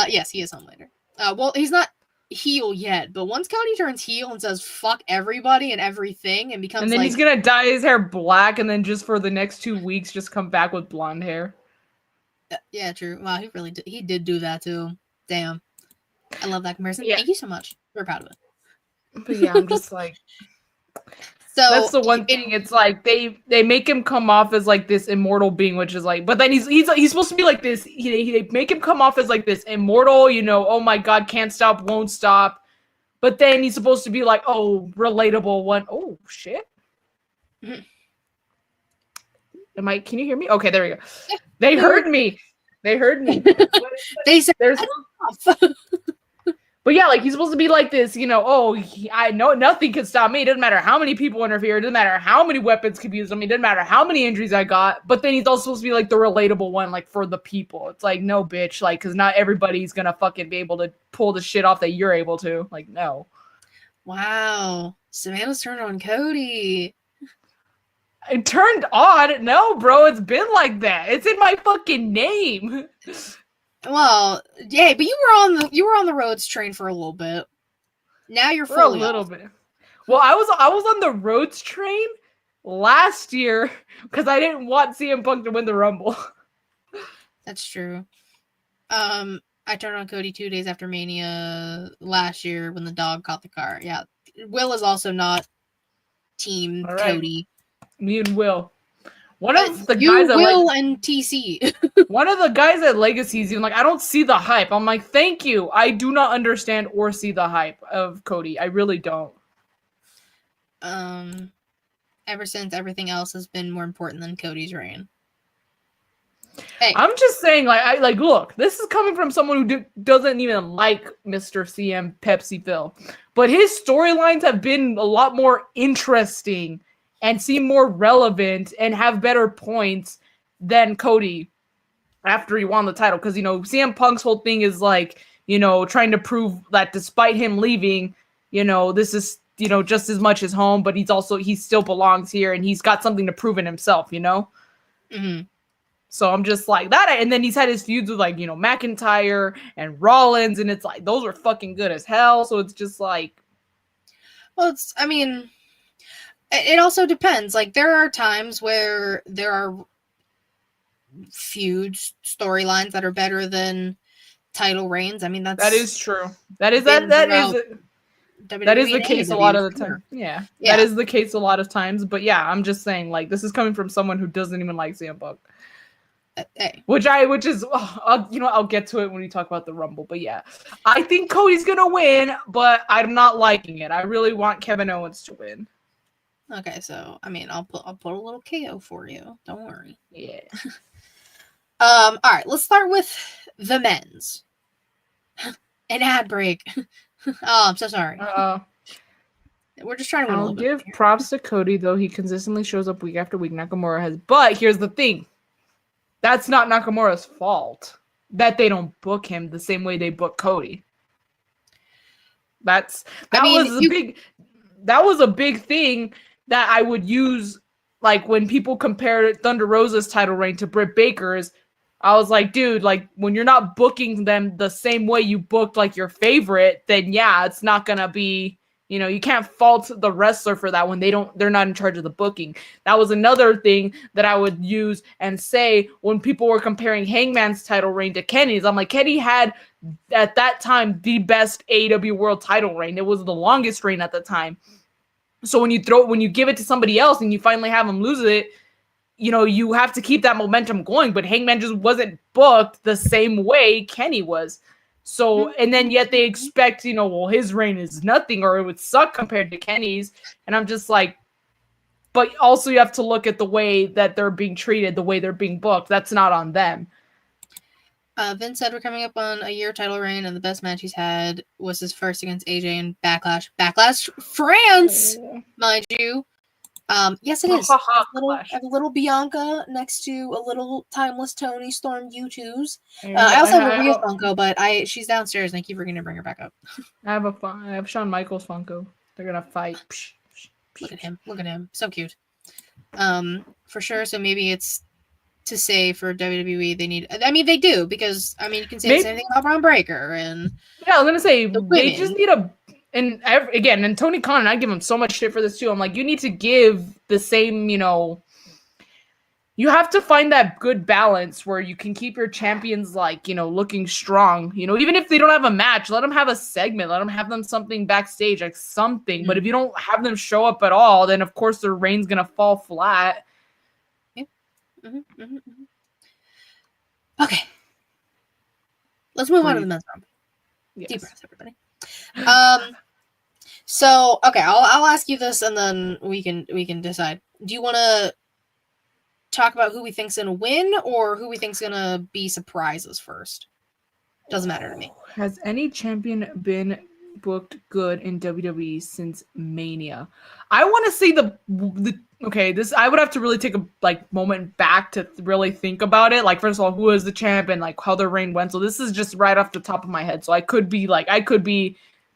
Yes, he is home later. Well, he's not heel yet, but once Cody turns heel and says "fuck everybody and everything" and becomes, and then like, he's gonna dye his hair black, and then just for the next 2 weeks, just come back with blonde hair. Yeah, true. Wow, he did do that too. Damn, I love that comparison. Yeah. Thank you so much. We're proud of it. But yeah, I'm just like. So that's the one thing. It's like they make him come off as like this immortal being, which is like, but then he's supposed to be like this. They make him come off as like this immortal, you know, oh my god, can't stop, won't stop. But then he's supposed to be like, oh, relatable one. Oh shit. Mhm. Can you hear me? Okay, there we go. Yeah, they heard me. They heard me. They said there's But yeah, like he's supposed to be like this, you know, oh, I know nothing can stop me. It doesn't matter how many people interfere. It doesn't matter how many weapons can be used on me. It doesn't matter how many injuries I got. But then he's also supposed to be like the relatable one, like for the people. It's like, no, bitch. Like, because not everybody's going to fucking be able to pull the shit off that you're able to. Like, no. Wow. Savannah's turned on Cody. It turned on? No, bro. It's been like that. It's in my fucking name. Well, yeah, but you were on the Rhodes train for a little bit. Now you're for a little bit. Well, I was on the Rhodes train last year because I didn't want CM Punk to win the Rumble. That's true. I turned on Cody 2 days after Mania last year when the dog caught the car. Yeah, Will is also not team Cody. Me and Will. One of the you, guys at Will, and TC. One of the guys at Legacy is even like, I don't see the hype. I'm like, thank you. I do not understand or see the hype of Cody. I really don't. Ever since everything else has been more important than Cody's reign. Hey. I'm just saying, like, look, this is coming from someone who doesn't even like Mr. CM Pepsi Phil, but his storylines have been a lot more interesting and seem more relevant and have better points than Cody after he won the title. Because, you know, CM Punk's whole thing is like, you know, trying to prove that despite him leaving, you know, this is, you know, just as much his home, but he still belongs here and he's got something to prove in himself, you know? Mm-hmm. So I'm just like that. And then he's had his feuds with, like, you know, McIntyre and Rollins, and it's like, those were fucking good as hell. So it's just like, well, it also depends. Like, there are times where there are feuds, storylines that are better than title reigns. I mean, that is true. That is the case a lot of the time. Yeah, that is the case a lot of times. But yeah, I'm just saying, like, this is coming from someone who doesn't even like CM Punk. Hey. I'll get to it when we talk about the Rumble. But yeah, I think Cody's gonna win, but I'm not liking it. I really want Kevin Owens to win. Okay, so I mean, I'll put a little KO for you. Don't worry. Yeah. All right, let's start with the men's. An ad break. Oh, I'm so sorry. We're just trying to win a little bit. I'll give props to Cody, though. He consistently shows up week after week. Nakamura has, but here's the thing. That's not Nakamura's fault that they don't book him the same way they book Cody. That was a big thing that I would use, like, when people compare Thunder Rosa's title reign to Britt Baker's. I was like, dude, like, when you're not booking them the same way you booked, like, your favorite, then yeah, it's not gonna be, you know, you can't fault the wrestler for that when they're not in charge of the booking. That was another thing that I would use and say when people were comparing Hangman's title reign to Kenny's. I'm like, Kenny had at that time the best AEW World title reign. It was the longest reign at the time. So when you give it to somebody else and you finally have them lose it, you have to keep that momentum going, but Hangman just wasn't booked the same way Kenny was. So, and then yet they expect, well, his reign is nothing or it would suck compared to Kenny's. And I'm just like, but also you have to look at the way that they're being treated, the way they're being booked. That's not on them. Vince said we're coming up on a year title reign, and the best match he's had was his first against AJ in Backlash. Backlash France, mind you. Yes, it is. I have a little Bianca next to a little Timeless Tony Storm U2s. I also have a Rhea Funko, but she's downstairs, and I keep forgetting to bring her back up. I have Shawn Michaels Funko. They're gonna fight. Look at him. Look at him. So cute. For sure. So maybe it's to say for WWE they need. I mean, they do because you can say the same thing about Braun Breaker and. Yeah, I was gonna say they just need a. And and Tony Khan, I give him so much shit for this too. I'm like, you need to give the same, you have to find that good balance where you can keep your champions looking strong. Even if they don't have a match, let them have a segment, let them have them something backstage, like something. Mm-hmm. But if you don't have them show up at all, then of course their reign's gonna fall flat. Yeah. Mm-hmm, mm-hmm, mm-hmm. Okay. Let's move on to the men's round. Yes. Deep breaths, everybody. So okay, I'll ask you this, and then we can decide. Do you want to talk about who we think's gonna win, or who we think's gonna be surprises first? Doesn't matter to me. Has any champion been booked good in WWE since Mania? I want to see this. I would have to really take a moment back to really think about it. Like, first of all, who is the champ and how their reign went. So this is just right off the top of my head. So I could be.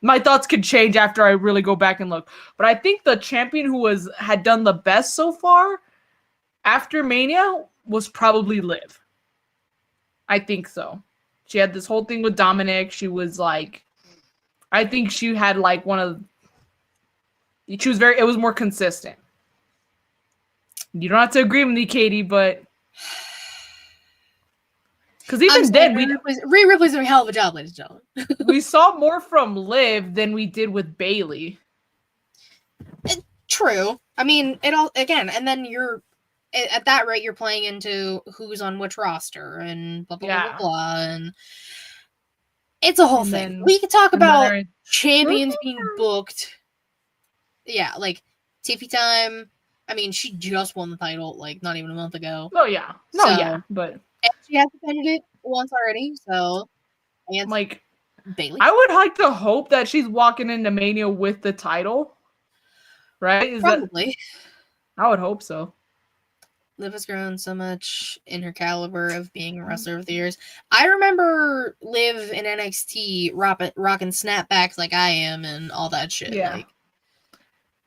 My thoughts could change after I really go back and look. But I think the champion who had done the best so far after Mania was probably Liv. I think so. She had this whole thing with Dominic. She was I think she had it was more consistent. You don't have to agree with me, Katie, but because even then, Rhea Ripley's doing a hell of a job, ladies and gentlemen. We saw more from Liv than we did with Bayley. True. I mean, it all again, and then you're at that rate, you're playing into who's on which roster and blah blah blah blah, and it's a whole thing. We could talk about champions being booked. Yeah, like Tiffy Time. I mean, she just won the title not even a month ago. Oh yeah, but. And she has defended it once already, so Bayley. I would like to hope that she's walking into Mania with the title, right? Probably. I would hope so. Liv has grown so much in her caliber of being a wrestler over the years. I remember Liv in NXT rocking snapbacks like I am and all that shit. Yeah.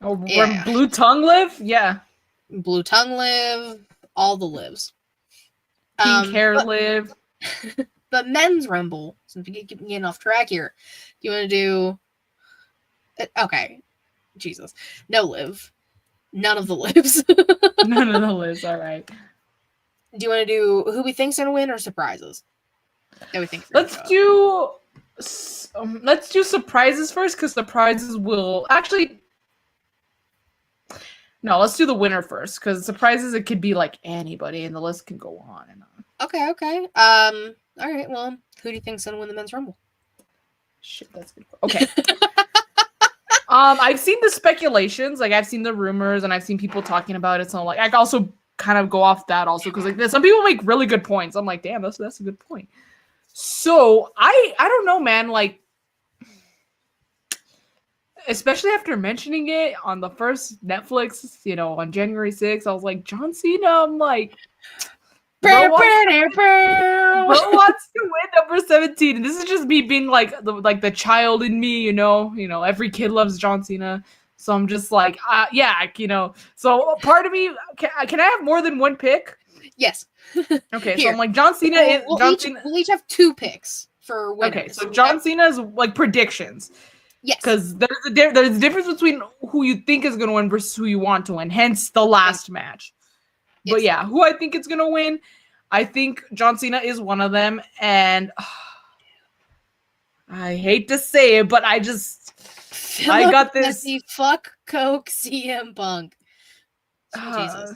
Blue Tongue Liv? Yeah. Blue Tongue Liv, all the Livs. Pink hair Liv. But men's rumble, since we keep getting off track here, do you want to do? Okay, Jesus, no Liv, none of the Livs. None of the Livs. All right. Do you want to do who we think's gonna win or surprises? That we think. Let's do surprises first, because surprises will actually. No, let's do the winner first, because surprises, it could be anybody, and the list can go on and on. Okay. All right. Well, who do you think's gonna win the men's rumble? Shit, that's good. Okay. I've seen the speculations, I've seen the rumors, and I've seen people talking about it. So I also kind of go off that also, because some people make really good points. I'm like, damn, that's a good point. So I don't know, man. Especially after mentioning it on the first Netflix, on January 6th, I was like, John Cena. I'm like, bro wants to win number 17, and this is just me being the child in me, every kid loves John Cena, so I'm just So part of me, can I have more than one pick? Yes. Okay, so I'm like, John Cena. We'll each have 2 picks for winners. Okay, so John Cena's predictions. Yes. Because there's a difference between who you think is going to win versus who you want to win, hence the last match. Yes. But yeah, who I think is going to win, I think John Cena is one of them. And I hate to say it, but I got this. Fuck Coke CM Punk. Jesus.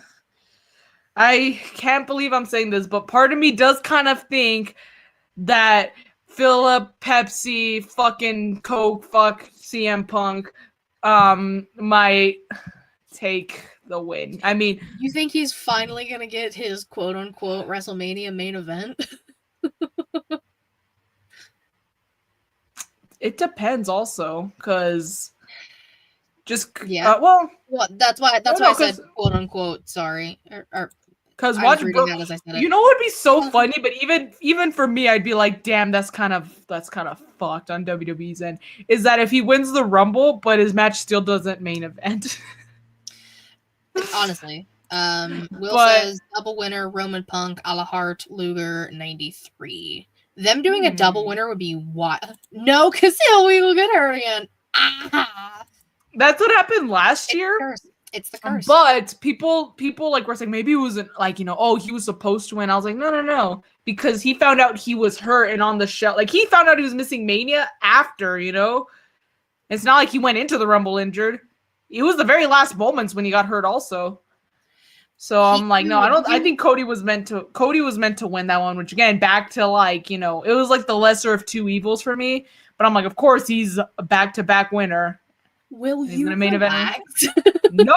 I can't believe I'm saying this, but part of me does kind of think that Philip, Pepsi, fucking Coke, fuck CM Punk, might take the win. I mean, You think he's finally gonna get his quote unquote WrestleMania main event? it depends also, because Yeah. well, that's why no, I said quote unquote. Sorry, or because I watch was reading that as I said it. You know what would be so funny, but even for me, I'd be like, damn, that's kind of fucked on WWE's end. Is that if he wins the Rumble, but his match still doesn't main event? Honestly, Will But- says double winner Roman Punk, a la Hart, Luger 93. Them doing a double winner would be what? No, because we will get hurt again. Ah! That's what happened last year. It's the curse. But people like were saying maybe it wasn't like, oh, he was supposed to win. I was like, no, because he found out he was hurt and on the show, like he found out he was missing Mania after, It's not like he went into the Rumble injured. It was the very last moments when he got hurt also. So I'm like, no, I think Cody was meant to win that one, which again, back to like, it was like the lesser of two evils for me. But I'm like, of course he's a back-to-back winner. Will he's you gonna main event? No!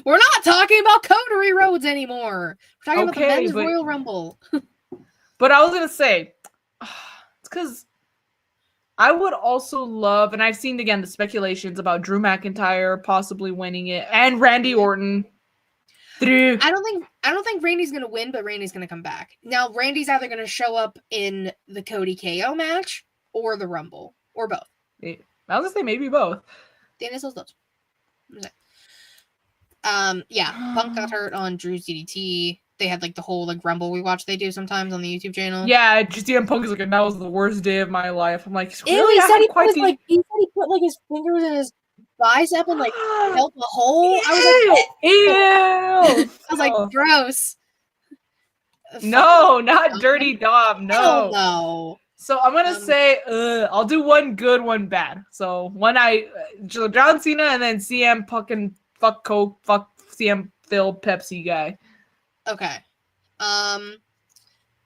We're not talking about Cody Rhodes anymore. We're talking about the men's but, Royal Rumble. But I was gonna say, it's because I would also love, and I've seen again the speculations about Drew McIntyre possibly winning it and Randy Orton. I don't think Randy's gonna win, but Randy's gonna come back. Now Randy's either gonna show up in the Cody KO match or the Rumble or both. I was gonna say maybe both. Dennis those. Yeah, Punk got hurt on Drew's DDT. They had like the whole like Rumble we watch they do sometimes on the YouTube channel. Yeah, CM Punk is like, that was the worst day of my life. I'm like, really? He said he put like his fingers in his bicep and like felt the hole. Ew. I was like, gross. No, not Dirty Dom. No. No. So I'm gonna say, I'll do one good, one bad. So John Cena and then CM Punk and fuck Coke, fuck CM Phil Pepsi guy. Okay.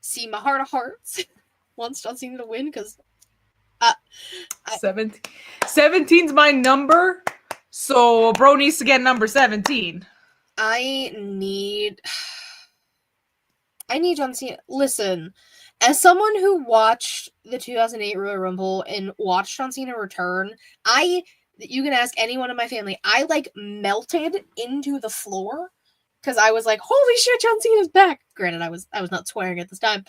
See, my heart of hearts wants John Cena to win because 17's my number, so bro needs to get number 17. I need John Cena. Listen, as someone who watched the 2008 Royal Rumble and watched John Cena return, you can ask anyone in my family, I like melted into the floor because I was like, holy shit, John Cena's back. Granted, I was not swearing at this time,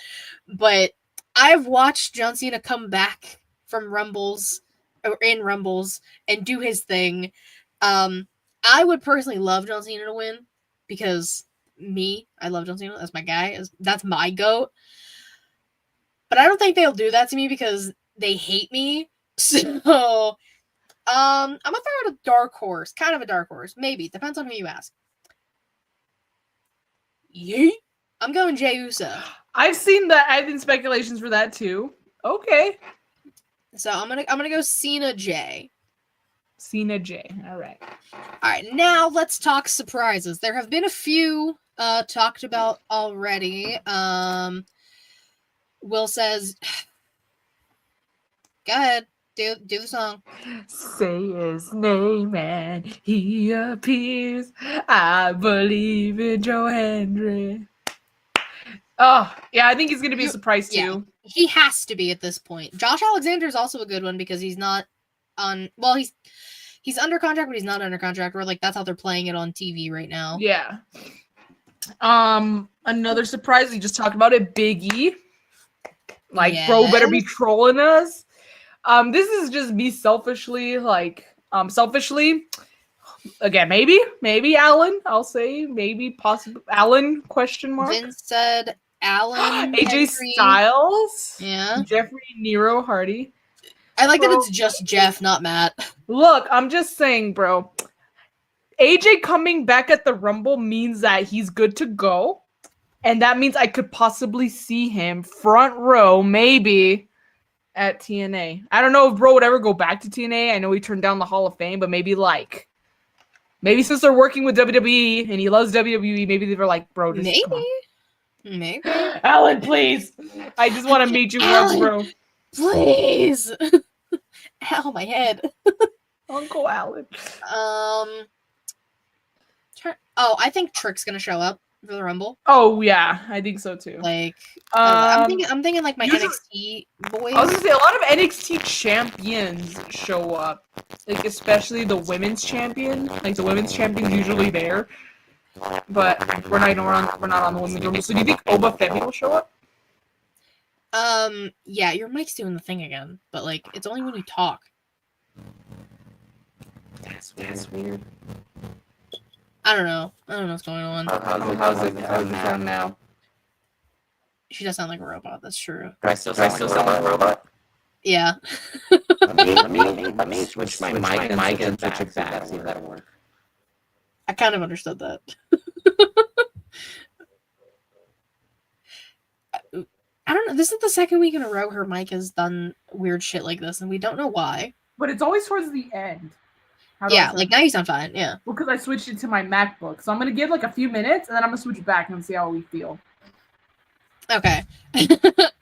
but I've watched John Cena come back from Rumbles or in Rumbles and do his thing. I would personally love John Cena to win because I love John Cena. That's my guy. That's my GOAT. But I don't think they'll do that to me because they hate me. So, I'm gonna throw out a dark horse. Kind of a dark horse. Maybe. Depends on who you ask. Yeet. I'm going Jey Uso. I've seen speculations for that too. Okay. So I'm gonna go Cena Jey. Cena Jey. All right. All right. Now let's talk surprises. There have been a few talked about already. Will says, "Go ahead, do the song." Say his name and he appears. I believe in Joe Hendry. Oh yeah, I think he's gonna be a surprise too. Yeah, he has to be at this point. Josh Alexander is also a good one because he's not on. Well, he's under contract, but he's not under contract. Or like that's how they're playing it on TV right now. Yeah. Another surprise we just talked about it. Big E. Like, bro, better be trolling us. This is just me selfishly, again, maybe Alan, I'll say, maybe possibly Alan, question mark. Vince said Alan. AJ Styles. Yeah. Jeffrey Nero Hardy. I like that it's just Jeff, not Matt. Look, I'm just saying, bro. AJ coming back at the Rumble means that he's good to go. And that means I could possibly see him front row, maybe, at TNA. I don't know if bro would ever go back to TNA. I know he turned down the Hall of Fame, but maybe like Maybe since they're working with WWE and he loves WWE, maybe they were like, bro, just Maybe. come on. Maybe. Alan, please. I just want to meet you once, bro. Please. Ow, my head. Uncle Alan. I think Trick's gonna show up for the Rumble. Oh yeah, I think so too. Like, I'm thinking like my NXT boys. I was gonna say a lot of NXT champions show up, like especially the women's champion. Like the women's champion's usually there, but we're not on the women's rumble. So do you think Oba Femi will show up? Yeah, your mic's doing the thing again, but like it's only when we talk. That's weird. I don't know what's going on. How's it sound now? She does sound like a robot. That's true. Do I still sound like a robot? Yeah. Let me switch my mic and switch it back. See if that'll work. I kind of understood that. I don't know. This is the second week in a row her mic has done weird shit like this, and we don't know why. But it's always towards the end. Yeah, like now you sound fine. Yeah. Well, because I switched it to my MacBook, so I'm gonna give like a few minutes, and then I'm gonna switch back and see how we feel. Okay.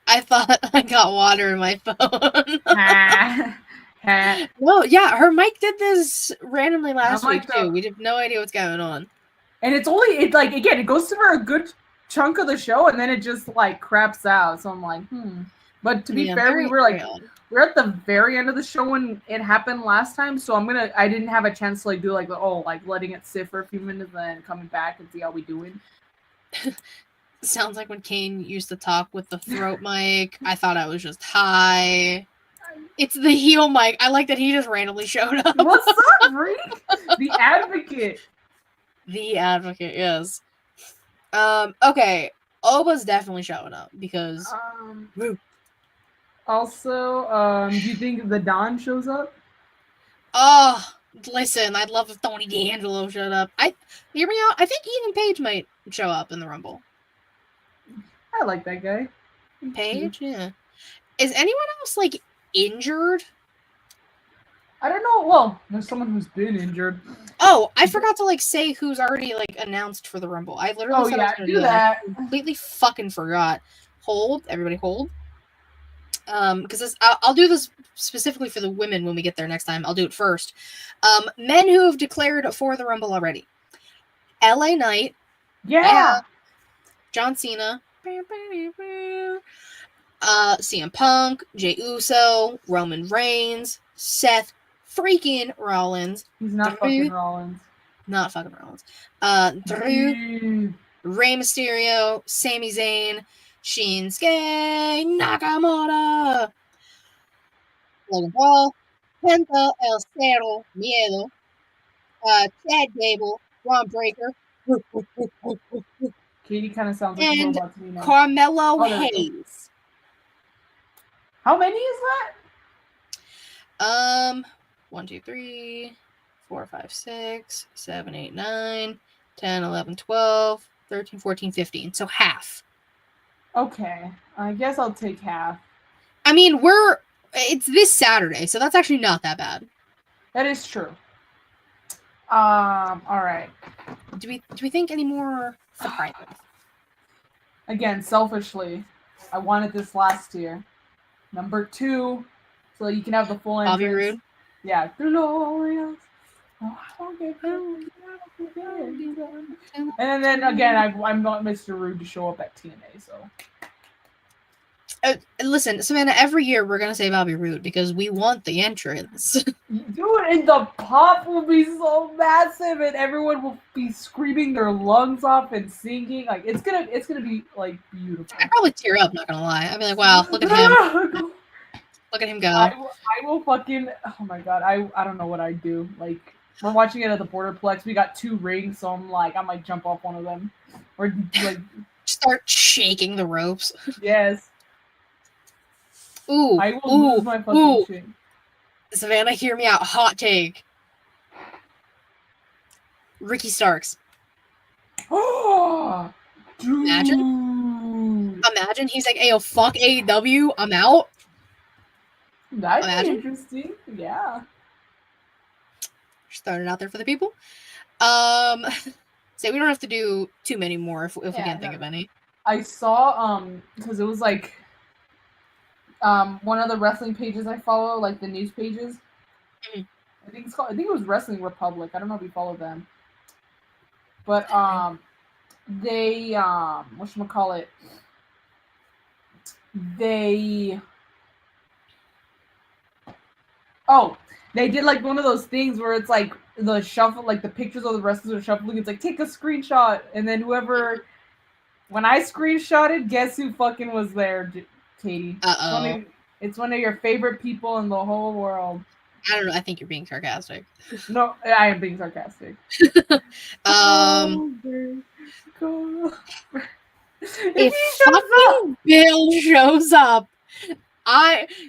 I thought I got water in my phone. Well, yeah, her mic did this randomly last week too. We have no idea what's going on. And it goes for a good chunk of the show, and then it just like craps out. So I'm like, But to be fair, we're at the very end of the show when it happened last time, so I didn't have a chance to like do letting it sit for a few minutes and then coming back and see how we doing. Sounds like when Kane used to talk with the throat mic. I thought I was just high. It's the heel mic. I like that he just randomly showed up. What's up, Reek? The advocate. The advocate, yes. Okay. Oba's definitely showing up because also, do you think the Don shows up? Oh, listen, I'd love if Tony D'Angelo showed up. Hear me out. I think Ethan Page might show up in the Rumble. I like that guy. Page, yeah. Is anyone else like injured? I don't know. Well, there's someone who's been injured. Oh, I forgot to like say who's already like announced for the Rumble. I literally said I was gonna do that. I completely fucking forgot. Hold, everybody, hold. Because I'll do this specifically for the women when we get there next time. I'll do it first. Men who have declared for the Rumble already: LA Knight, yeah, John Cena, CM Punk, Jey Uso, Roman Reigns, Seth freaking Rollins. He's not fucking Rollins. Not fucking Rollins. Drew, Rey Mysterio, Sami Zayn, Shinsuke Nakamura, Logan Paul, Penta El Cerro Miedo, Chad Gable, Ron Breaker, Katie kind of sounds like a robot to me now. Carmelo Hayes. How many is that? 1, 2, 3, 4, 5, 6, 7, 8, 9, 10, 11, 12, 13, 14, 15. So half. Okay. I guess I'll take half. I mean, it's this Saturday, so that's actually not that bad. That is true. All right. Do we think any more surprises? Again, selfishly, I wanted this last year. Number 2, so you can have the full entrance. Bobby Roode? Yeah. Glorious. And then again, I want Mr. Rude to show up at TNA, so. Listen, Savannah, every year we're going to say Bobby Roode because we want the entrance. Dude, and the pop will be so massive and everyone will be screaming their lungs off and singing. Like, it's gonna be, like, beautiful. I'd probably tear up, not gonna lie. I'd be like, wow, look at him. Look at him go. I will fucking, oh my god, I don't know what I'd do. Like, we're watching it at the Borderplex. We got 2 rings, so I might jump off one of them. Or, like... Start shaking the ropes. Yes. Ooh, I will lose my fucking shit. Savannah, hear me out. Hot take. Ricky Starks. Oh, dude. Imagine he's like, "Hey, fuck AEW, I'm out." That'd be interesting. Yeah. Just throwing it out there for the people. So we don't have to do too many more if we Yeah, can't no, think of any. I saw because it was like one of the wrestling pages I follow, like the news pages. Mhm. I think it was Wrestling Republic. I don't know if you follow them. But they whatchamacallit, they they did like one of those things where it's like the shuffle, like the pictures of the wrestlers are shuffling. It's like take a screenshot, and then whoever. When I screenshotted, guess who fucking was there, Katie? Uh-oh. It's one of your favorite people in the whole world. I don't know. I think you're being sarcastic. No, I am being sarcastic. If fucking Bill shows up,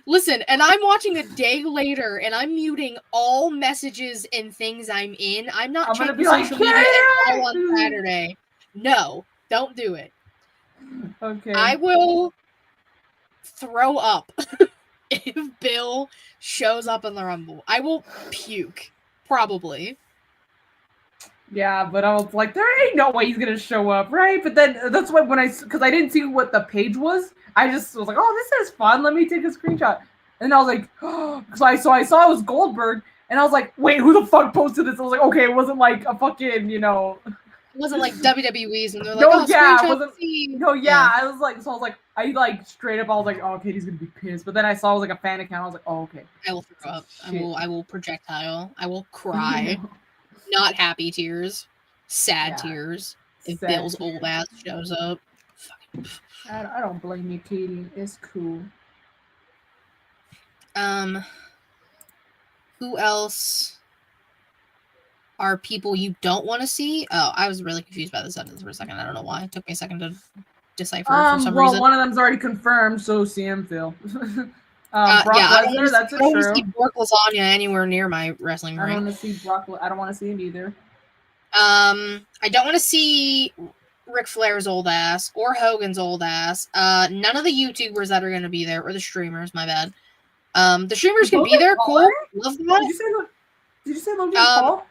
listen, and I'm watching a day later, and I'm muting all messages and things I'm in. I'm not I'm gonna checking be like, social media at all "Katie!" on Saturday. No, don't do it. Okay. I will throw up if Bill shows up in the Rumble. I will puke, probably. Yeah, but I was like, there ain't no way he's gonna show up, right? But then that's why because I didn't see what the page was, I just was like, oh, this is fun. Let me take a screenshot. And I was like, oh, so I saw it was Goldberg, and I was like, wait, who the fuck posted this? I was like, okay, it wasn't like a fucking, It wasn't like WWE's, and they're like, No, oh, yeah, it screenshot wasn't- feed. No, yeah, I was like, I like straight up, I was like, oh, okay, he's gonna be pissed. But then I saw it was like a fan account. I was like, oh, okay. I will throw up. Shit. I will projectile. I will cry. Not happy tears. Sad Yeah. tears. If Sad Bill's tears. old ass shows up. I don't blame you, Katie. It's cool. Who else are people you don't want to see? Oh, I was really confused by the sentence for a second. I don't know why. It took me a second to decipher for some Well, reason. one of them's already confirmed, so CM Phil. Brock I don't Lesnar, wanna that's see, a I don't want to true. see Bork Lasagna anywhere near my wrestling I don't ring. want to see Brock. I don't want to see him either. I don't want to see Ric Flair's old ass or Hogan's old ass. None of the YouTubers that are going to be there or the streamers. My bad. The streamers can be Logan there. Paul? Cool. Love Did that. you say Logan Paul?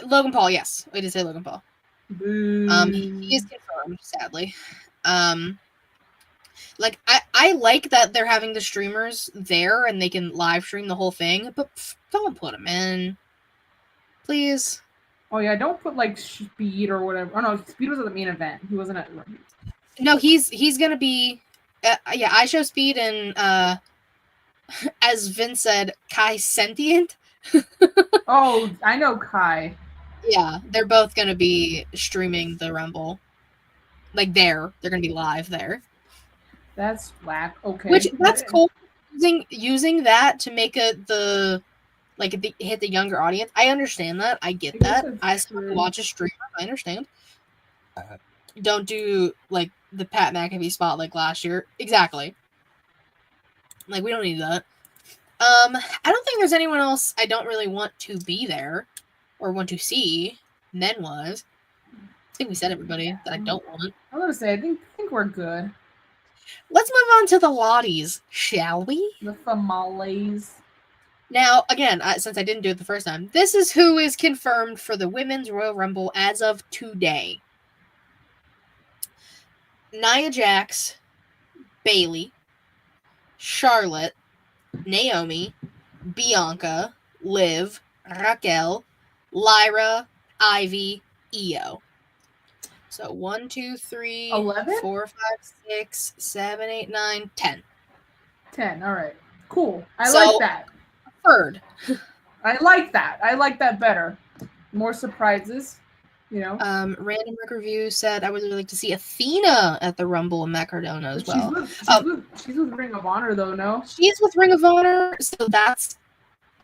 Logan Paul. Yes, I did say Logan Paul. Boo. He is confirmed. Sadly. Like I like that they're having the streamers there and they can live stream the whole thing, but don't put them in, please. Oh yeah, don't put like Speed or whatever. Oh no, Speed was at the main event. He wasn't at. No, he's gonna be. Yeah, I show Speed and as Vince said, Kai Sentient. Oh, I know Kai. Yeah, they're both gonna be streaming the Rumble. Like they're gonna be live there. That's whack. Okay. Which that's cool. Using that to make hit the younger audience. I understand that. I get that. I still watch a streamer. I understand. Don't do like the Pat McAfee spot like last year. Exactly. Like we don't need that. I don't think there's anyone else I don't really want to be there or want to see. Men was. I think we said everybody that I don't want. I'm gonna say I think we're good. Let's move on to the Lotties, shall we? The Famales. Now, again, since I didn't do it the first time, this is who is confirmed for the Women's Royal Rumble as of today. Nia Jax, Bayley, Charlotte, Naomi, Bianca, Liv, Raquel, Lyra, Ivy, Io. So 1, 2, 3, 11? 4, 5, 6, 7, 8, 9, 10. 10. All right. Cool. I So- like that. Third. I like that. I like that better. More surprises. You know. Random Rick Review said I would really like to see Athena at the Rumble and Matt Cardona as But well. she's with Ring of Honor though, no? She's with Ring of Honor, so that's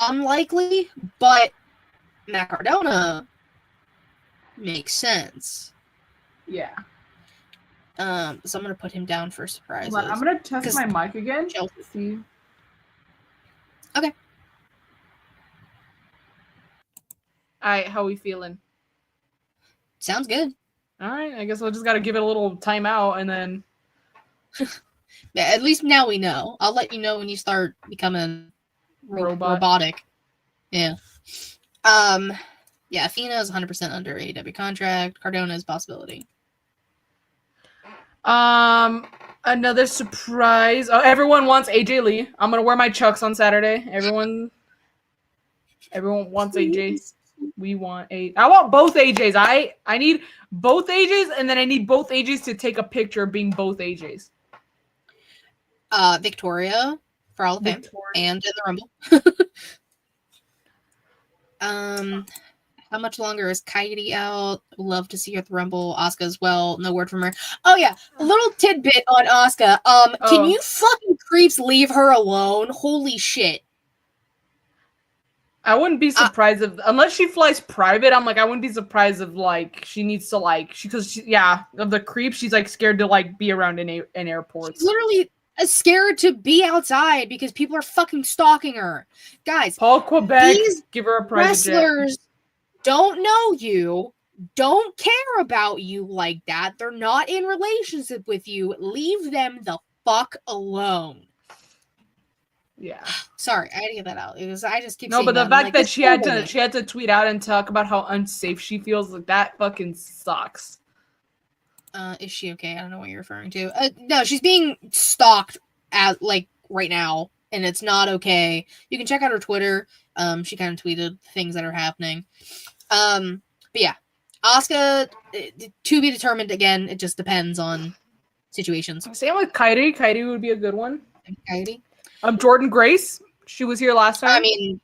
unlikely, but Matt Cardona makes sense. Yeah. So I'm gonna put him down for surprises. Hold on, I'm gonna test 'Cause my mic again. Chelsea. See. Okay. Alright, how we feeling? Sounds good. Alright, I guess I just gotta give it a little timeout and then Yeah, at least now we know. I'll let you know when you start becoming Robot. robotic. Yeah. Yeah, Athena is 100% under AEW contract. Cardona is possibility. Another surprise. Oh, everyone wants AJ Lee. I'm gonna wear my Chucks on Saturday. Everyone wants AJ. We want I want both AJs. I need both AJs, and then I need both AJs to take a picture of being both AJs. Victoria for all of Fame and in the Rumble. How much longer is Kairi out? Love to see her at the Rumble. Asuka as well. No word from her. Oh yeah, a little tidbit on Asuka. Can you fucking creeps leave her alone? Holy shit. I wouldn't be surprised if, unless she flies private, I'm like, I wouldn't be surprised if, like, she needs to, like, of the creep, she's, like, scared to, like, be around in airports. She's literally scared to be outside because people are fucking stalking her. Guys, Paul Quebec, give her a private wrestlers jet. Don't know you, don't care about you like that. They're not in relationship with you. Leave them the fuck alone. Yeah. Sorry, I had to get that out. It was I just keep no, but the fact that she had to tweet out and talk about how unsafe she feels, like that fucking sucks. Is she okay? I don't know what you're referring to. No, she's being stalked at like right now, and it's not okay. You can check out her Twitter. She kind of tweeted things that are happening. But yeah, Asuka to be determined again. It just depends on situations. Same with Kairi. Kairi would be a good one. Kairi. Jordan Grace. She was here last time. I mean,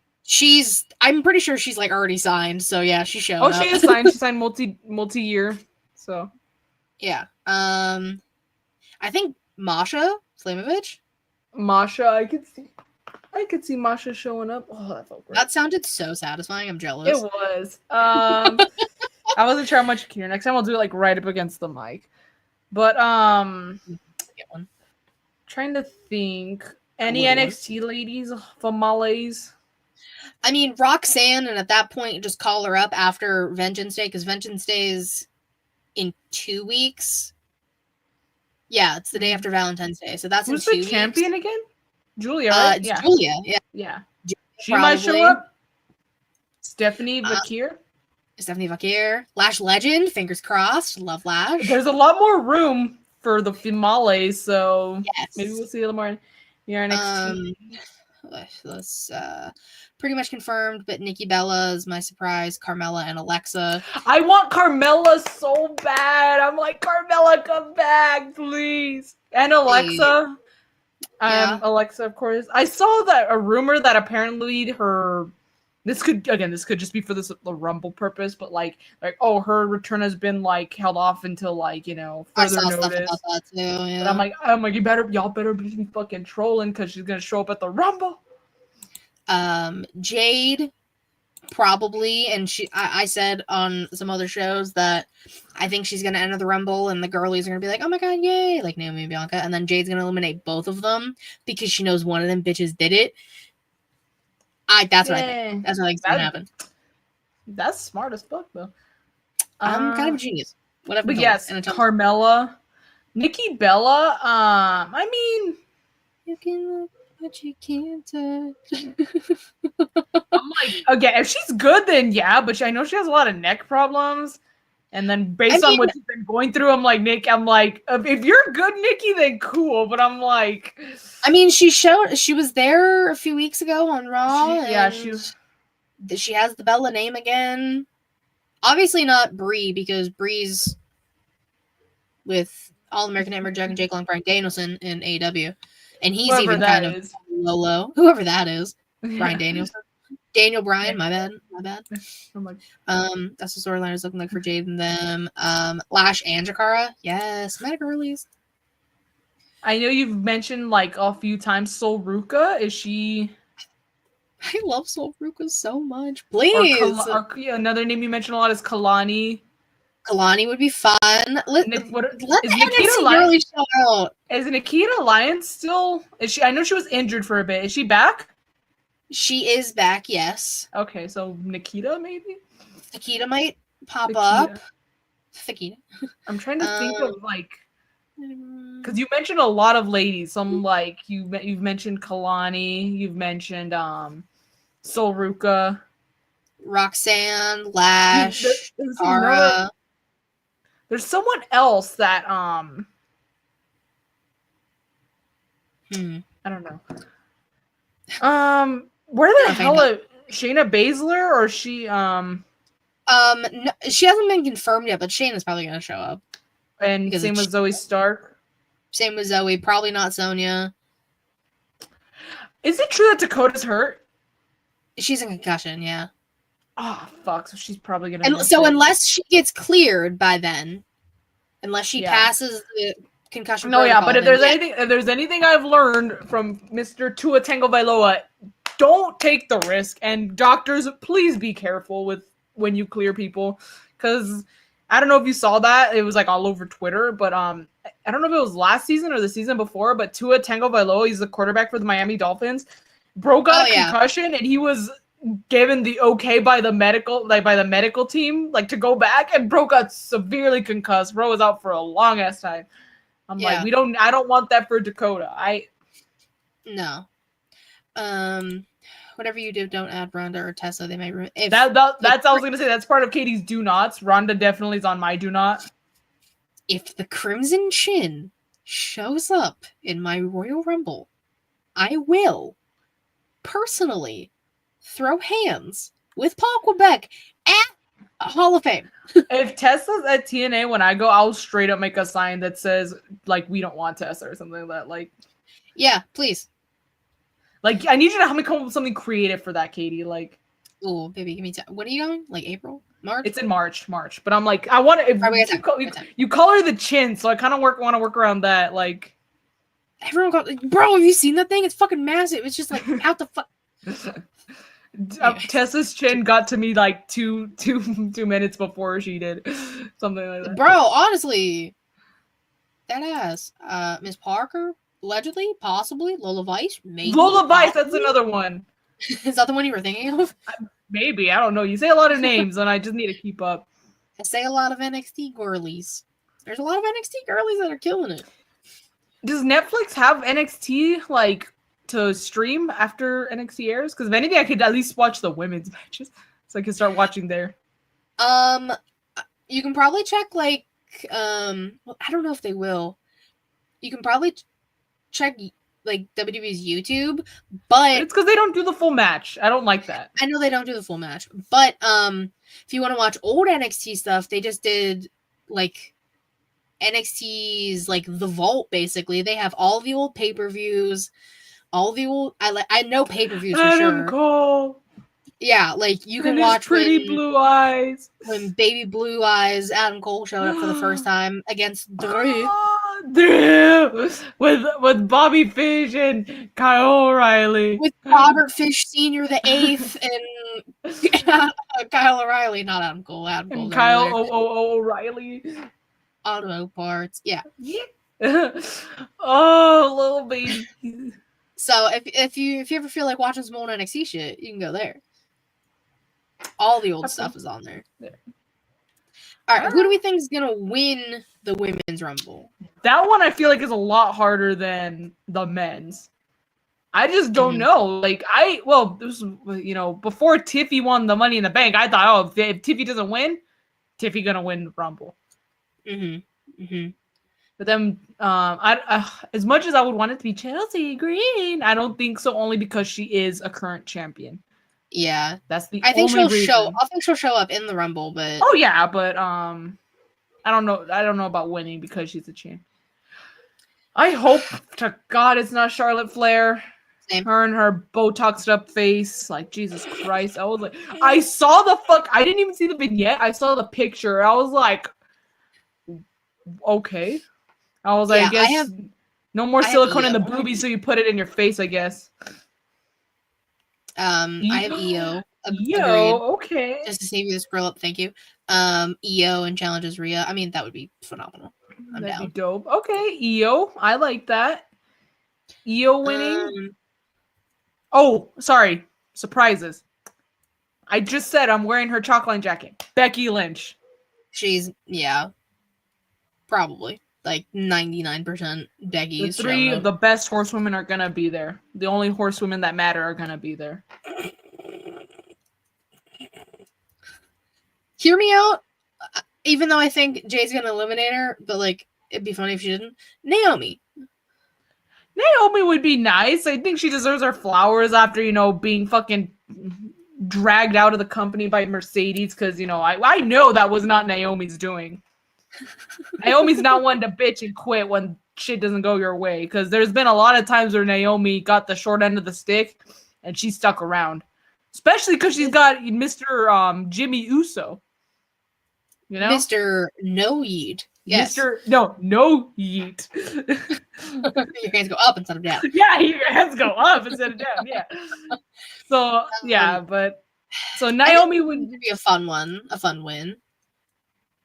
I'm pretty sure she's like already signed. So yeah, she showed up. She is signed. She signed multi-year. So yeah. I think Masha Slamovich. Masha, I could see Masha showing up. Oh, that felt great. That sounded so satisfying. I'm jealous. It was. I wasn't sure how much you can hear. Next time I'll do it like right up against the mic. But get one. Trying to think. Any NXT ladies from Malays? I mean, Roxanne, and at that point, just call her up after Vengeance Day, because Vengeance Day is in 2 weeks. Yeah, it's the day after Valentine's Day, so that's Who's in 2 weeks. Who's the champion again? Julia, right? Yeah. Julia, yeah. Yeah. She might show up. Stephanie Vakir. Stephanie Vakir. Lash Legend, fingers crossed. Love Lash. There's a lot more room for the Malays, so yes. Maybe we'll see a little more. Yeah, NXT. Let's pretty much confirmed, but Nikki Bella is my surprise. Carmella and Alexa. I want Carmella so bad. I'm like, Carmella, come back, please. And Alexa. Yeah. Alexa, of course. I saw that a rumor that apparently this could just be for the Rumble purpose, but like her return has been like held off until like further I saw notice. Stuff about that too, yeah. And I'm like, y'all better be fucking trolling because she's gonna show up at the Rumble. Jade probably, and I said on some other shows that I think she's gonna enter the Rumble, and the girlies are gonna be like, oh my god, yay, like Naomi and Bianca, and then Jade's gonna eliminate both of them because she knows one of them bitches did it. That's what I think. That's what I think is gonna happen. That's smart as fuck, though. I'm kind of a genius. Whatever. But yes, Carmella, Nikki Bella. I mean, you can look, but you can't touch. I'm like, again, if she's good, then yeah. But I know she has a lot of neck problems. And then based on what she's been going through, I'm like, Nick, if you're good, Nikki, then cool. But I'm like, I mean, she was there a few weeks ago on Raw. She has the Bella name again. Obviously not Brie, because Brie's with All American Hammer, Jack and Jake Long, Bryan Danielson in AEW, and he's whoever even kind of low. Whoever that is, Bryan Danielson. Daniel Bryan, my bad. I'm like, that's what storyline is looking like for Jade and them. Lash and Jakara, yes, Meta Girlies. I know you've mentioned like a few times Sol Ruka. Is she? I love Sol Ruka so much. Please. Another name you mentioned a lot is Kalani. Kalani would be fun. Let the NXT really show out. Is Nikita Lyons still? Is she? I know she was injured for a bit. Is she back? She is back, yes. Okay, so Nikita maybe? Nikita might pop up. Nikita. I'm trying to think of like, because you mentioned a lot of ladies. Some like you've mentioned Kalani. You've mentioned Sol Ruka. Roxanne, Lash, There's Tara. There's someone else that I don't know. Where the Okay, hell no. is Shayna Baszler or she No, she hasn't been confirmed yet, but Shayna's probably gonna show up. and Because same it's- with Zoe Stark. Same with Zoe, probably not Sonya. Is it true that Dakota's hurt? She's in concussion, yeah. Oh fuck! So she's probably gonna. And miss so it. unless she gets cleared by then, unless she Yeah. passes the concussion No, yeah, protocol, but if then there's anything I've learned from Mr. Tua Tagovailoa, don't take the risk. And doctors, please be careful with when you clear people, because I don't know if you saw that. It was like all over Twitter, but I don't know if it was last season or the season before. But Tua Tagovailoa, he's the quarterback for the Miami Dolphins. Bro got a concussion, and he was given the okay by the medical team, like to go back, and bro got severely concussed. Bro was out for a long ass time. I'm like, I don't want that for Dakota. No. Whatever you do, don't add Ronda or Tessa. They might ruin. That's I was gonna say that's part of Katie's do nots. Ronda definitely is on my do not. If the Crimson Chin shows up in my Royal Rumble, I will personally throw hands with Paul Quebec at Hall of Fame. If Tessa's at TNA when I go, I'll straight up make a sign that says like we don't want Tessa or something like that. Like, yeah, please. Like, I need you to help me come up with something creative for that, Katie. Like, oh, baby, give me time. When are you going? Like April, March? It's in March. But I'm like, I want to. You color the chin, so I kind of want to work around that. Like, everyone got, bro. Have you seen that thing? It's fucking massive. It's just like how the fuck. Tessa's chin got to me like two minutes before she did, something like that. Bro, honestly, that ass. Miss Parker, allegedly, possibly Lola Vice, maybe. Lola Vice, that's another one. Is that the one you were thinking of? Maybe, I don't know. You say a lot of names, and I just need to keep up. I say a lot of NXT girlies. There's a lot of NXT girlies that are killing it. Does Netflix have NXT like to stream after NXT airs? Because if anything, I could at least watch the women's matches, so I can start watching there. You can probably check like well, I don't know if they will. You can probably check like WWE's YouTube, but it's because they don't do the full match. I don't like that. I know they don't do the full match, but if you want to watch old NXT stuff, they just did like NXT's like The Vault. Basically, they have all the old pay-per-views, all the old. I know pay-per-views for sure. Cole. Yeah, like you can and watch Pretty Blue Eyes when Baby Blue Eyes Adam Cole showed up for the first time against Drew. Drew with Bobby Fish and Kyle O'Reilly. With Robert Fish Sr. the Eighth and Kyle O'Reilly, not Adam Cole. Adam Cole. Kyle O'Reilly. Auto parts, yeah. Oh, little baby. So if you ever feel like watching some old NXT shit, you can go there. All the old stuff is on there. All right, who do we think is gonna win the Women's Rumble? That one I feel like is a lot harder than the men's. I just don't know. Like this was, before Tiffy won the Money in the Bank, I thought, oh, if Tiffy doesn't win, Tiffy gonna win the Rumble. But then, as much as I would want it to be Chelsea Green, I don't think so. Only because she is a current champion. Yeah, that's the. I think only she'll reason. I think she'll show up in the Rumble, but oh yeah, but I don't know. I don't know about winning because she's a champ. I hope to God it's not Charlotte Flair. Same. Her and her Botoxed up face, like Jesus Christ. I was like, I saw the fuck. I didn't even see the vignette. I saw the picture. I was like, okay. I was like, I guess no more silicone in the boobies, so you put it in your face, I guess. I have EO. Okay. Just to save you this scroll up, thank you. EO and challenges Rhea. I mean, that would be phenomenal. That'd be dope. Okay, EO. I like that. EO winning. Oh, sorry. Surprises. I just said I'm wearing her chalkline jacket. Becky Lynch. She's, probably. Like 99% Becky. The three of the best horsewomen are going to be there. The only horsewomen that matter are going to be there. Hear me out. Even though I think Jay's gonna eliminate her, but like it'd be funny if she didn't. Naomi. Naomi would be nice. I think she deserves her flowers after, being fucking dragged out of the company by Mercedes because, I know that was not Naomi's doing. Naomi's not one to bitch and quit when shit doesn't go your way because there's been a lot of times where Naomi got the short end of the stick and she stuck around. Especially because she's got Mr. Jimmy Uso. Mr. No Yeet. Yes. No Yeet. Your hands go up instead of down. Yeah, your hands go up instead of down. Yeah. So Naomi would be a fun one, a fun win.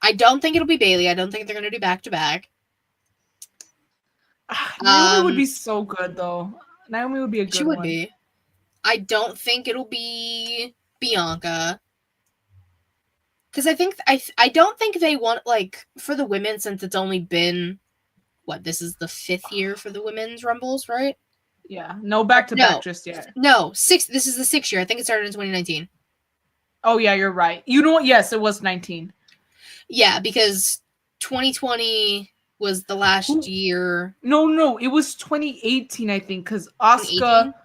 I don't think it'll be Bailey. I don't think they're gonna do back to back. Naomi would be so good though. Naomi would be a good one. She would be. I don't think it'll be Bianca. Because I don't think they want, like, for the women, since it's only been, this is the 5th year for the women's Rumbles, right? Yeah, no back-to-back just yet. No, this is the 6th year. I think it started in 2019. Oh, yeah, you're right. You know what? Yes, it was 19. Yeah, because 2020 was the last year. No, it was 2018, I think, because Asuka...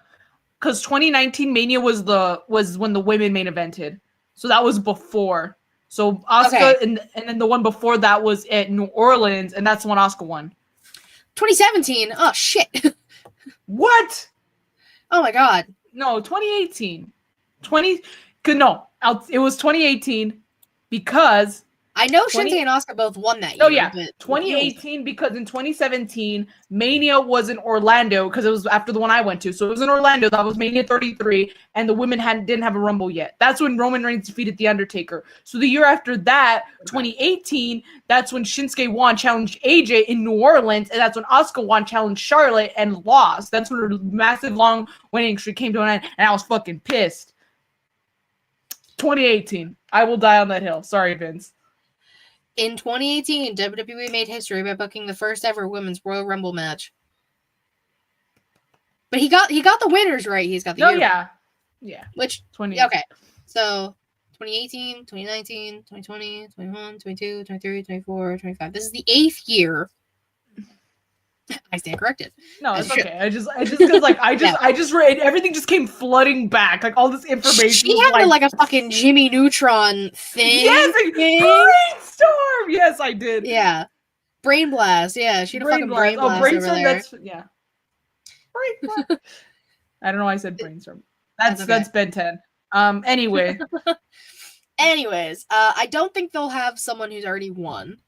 Because 2019 Mania was when the women main evented. So that was before. So Asuka and then the one before that was at New Orleans, and that's when Asuka won. 2017. Oh shit. What? Oh my god. No, 2018. It was 2018 because I know Shinsuke and Asuka both won that year. Oh yeah, 2018 because in 2017 Mania was in Orlando because it was after the one I went to. So it was in Orlando. That was Mania 33, and the women didn't have a Rumble yet. That's when Roman Reigns defeated The Undertaker. So the year after that, 2018, that's when Shinsuke won, challenged AJ in New Orleans, and that's when Asuka won, challenged Charlotte, and lost. That's when her massive long winning streak came to an end, and I was fucking pissed. 2018. I will die on that hill. Sorry, Vince. In 2018, WWE made history by booking the first ever women's Royal Rumble match. But he got the winners right. He's got the year. Yeah. Which 20. Okay. So 2018, 2019, 2020, 21, 22, 23, 24, 25. This is the 8th year. I stand corrected. No, it's okay. I just because I just read everything just came flooding back. Like all this information. She had like a fucking Jimmy Neutron thing. Yes, brainstorm. Yes, I did. Yeah, brain blast. Yeah, she had a fucking brain blast. Oh, brainstorm. That's Brain blast. I don't know why I said brainstorm. That's Ben 10. Anyway. Anyways, I don't think they'll have someone who's already won.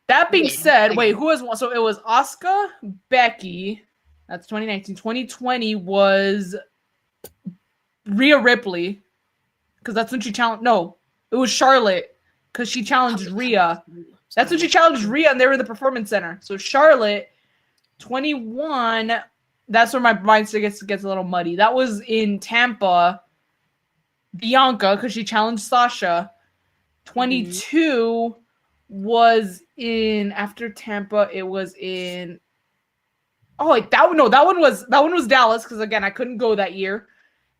That being said, who has won? So it was Asuka, Becky. That's 2019. 2020 was Rhea Ripley. Because that's when she challenged. No, it was Charlotte. Because she challenged Rhea. That's when she challenged Rhea and they were in the Performance Center. So Charlotte, 21. That's where my mind gets a little muddy. That was in Tampa. Bianca, because she challenged Sasha. 22 was in after Tampa. It was in that one was Dallas because again I couldn't go that year,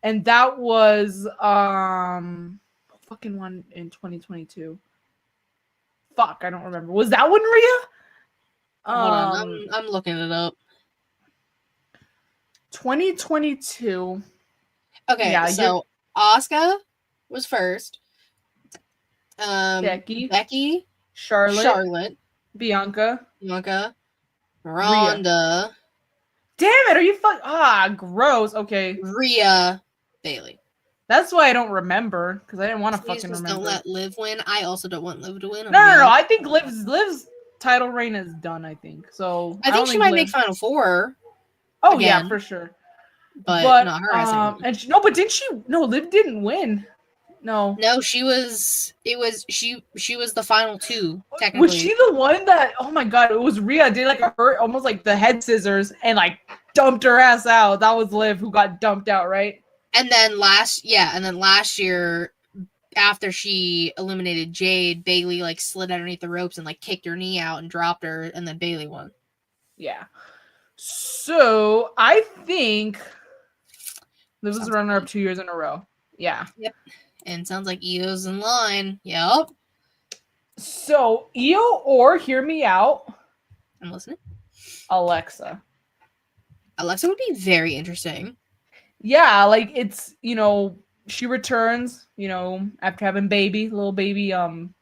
and that was fucking one in 2022. Fuck, I don't remember. Was that one Rhea? Hold on, I'm looking it up. 2022. Okay, yeah, so Asuka was first. Becky. Charlotte, Bianca, Ronda. Damn it! Are you gross? Okay, Rhea, Bailey. That's why I don't remember because I didn't want to fucking remember. Don't let Liv win. I also don't want Liv to win. No. I think Liv's title reign is done. I think so. I think she might make Final Four. Oh again. Yeah, for sure. But not her. But didn't she? No, Liv didn't win. No, she was. It was she was the final two. Technically, was she the one that? Oh my god, it was Rhea did like almost like the head scissors and like dumped her ass out. That was Liv who got dumped out, right? And then last year, after she eliminated Jade, Bailey like slid underneath the ropes and like kicked her knee out and dropped her, and then Bailey won. Yeah. So I think Liv was a runner-up 2 years in a row. Yeah. Yep. And sounds like Io's in line. Yep. So Io or hear me out, I'm listening. Alexa. Alexa would be very interesting. Yeah, like it's she returns, after having little baby,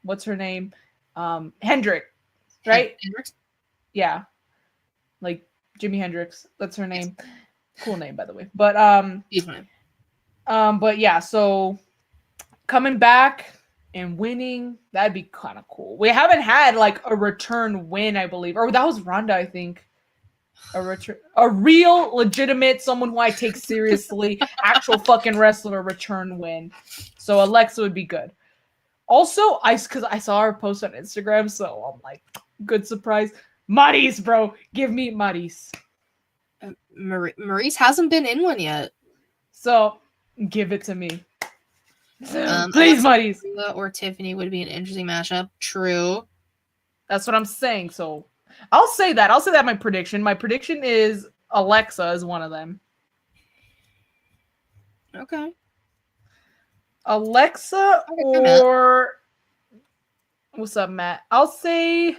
what's her name? Hendrick, right? Hendrix? Yeah. Like Jimi Hendrix. That's her name. Cool name, by the way. But He's fine. but yeah, so coming back and winning, that'd be kind of cool. We haven't had like a return win, I believe. Or that was Ronda, I think. A real legitimate someone who I take seriously, actual fucking wrestler return win. So Alexa would be good. Also, because I saw her post on Instagram, so I'm like, good surprise. Maris, bro, give me Maris. Maurice hasn't been in one yet. So give it to me. Alexa Please, Maris. or Tiffany would be an interesting matchup. True. That's what I'm saying. So I'll say that. I'll say that my prediction. My prediction is Alexa is one of them. Okay. Alexa Okay, or what's up, Matt? I'll say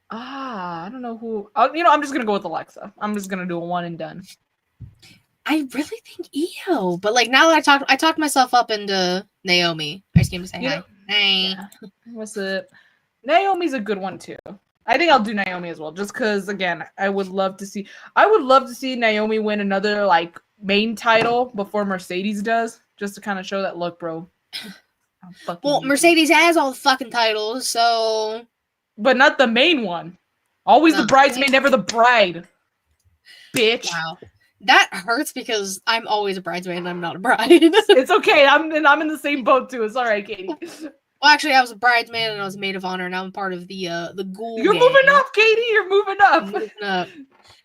I don't know who. I'm just gonna go with Alexa. I'm just gonna do a one and done. I really think Io, but like now that I talked myself up into Naomi. I just came to say hi. Hey. Yeah. What's up? Naomi's a good one too. I think I'll do Naomi as well, just because again, I would love to see Naomi win another like main title before Mercedes does, just to kind of show that look, bro. Well, Mercedes has all the fucking titles, so but not the main one. Always the bridesmaid, never the bride. Bitch. Wow. That hurts because I'm always a bridesmaid and I'm not a bride. It's okay. I'm in the same boat too. It's all right, Katie. Well, actually, I was a bridesmaid and I was a maid of honor. Now I'm part of the ghoul. You're gang. moving up, Katie. You're moving up. I'm moving up.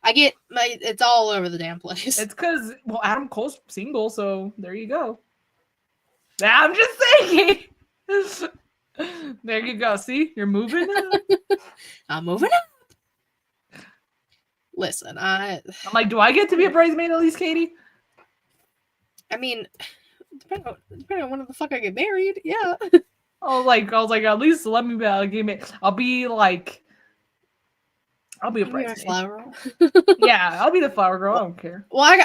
It's all over the damn place. It's because Adam Cole's single, so there you go. I'm just saying. There you go. See, you're moving up. I'm moving up. Listen, I'm like, do I get to be a bridesmaid at least, Katie? I mean, depending on when the fuck I get married, yeah. I was like, at least let me be able to give me. I'll be a bridesmaid. Flower girl. Yeah, I'll be the flower girl. I don't care. Well, I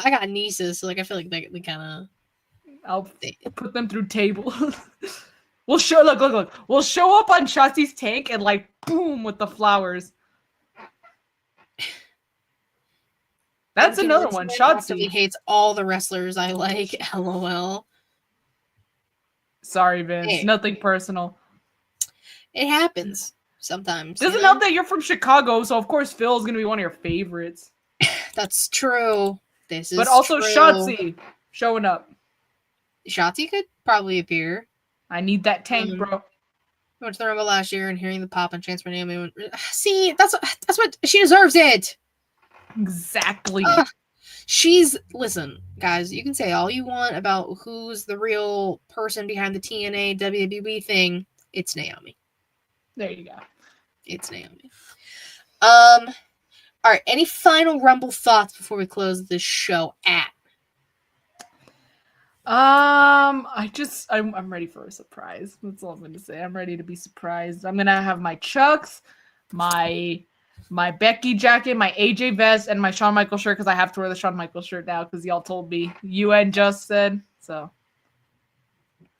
got nieces, so like I feel like they kind of. I'll put them through table. Look. We'll show up on Shotzi's tank and like boom with the flowers. That's another one. Shotzi hates all the wrestlers I like. LOL. Sorry, Vince. Hey. Nothing personal. It happens sometimes. Doesn't help that you're from Chicago, so of course Phil's gonna be one of your favorites. That's true. But also true. Shotzi showing up. Shotzi could probably appear. I need that tank, bro. I went to the Rumble last year and hearing the pop and chance for Naomi. See, that's what she deserves it. Exactly. Listen, guys, you can say all you want about who's the real person behind the TNA WWE thing. It's Naomi. There you go. It's Naomi. All right. Any final Rumble thoughts before we close this show at? I'm ready for a surprise. That's all I'm gonna say. I'm ready to be surprised. I'm gonna have my Chucks, my Becky jacket, my AJ vest, and my Shawn Michaels shirt because I have to wear the Shawn Michaels shirt now because y'all told me. You and Just said so.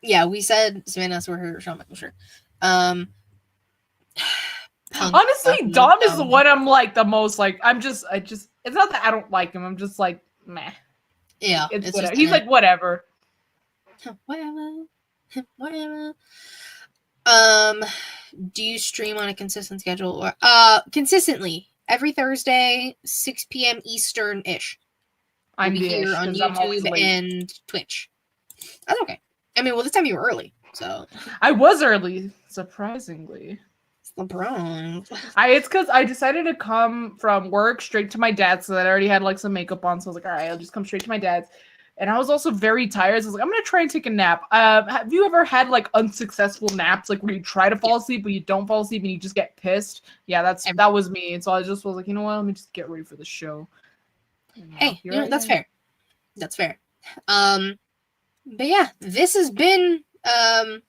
Yeah, we said Savannah has to wear her Shawn Michaels shirt. Honestly, Dom is the one I'm like the most like. I just. It's not that I don't like him. I'm just like meh. Yeah, it's whatever. He's like whatever. Whatever. Do you stream on a consistent schedule or consistently every Thursday, 6 p.m. Eastern ish? I'm here on YouTube and Twitch. That's okay. I mean, well, this time you were early, so I was early, surprisingly. It's because I decided to come from work straight to my dad's, so that I already had like some makeup on. So I was like, all right, I'll just come straight to my dad's. And I was also very tired. So I was like, I'm gonna try and take a nap. Have you ever had like unsuccessful naps, like where you try to fall asleep but you don't fall asleep and you just get pissed? Yeah, that was me. And so I just was like, you know what? Let me just get ready for the show. Hey, that's fair. That's fair. But yeah, this has been oh,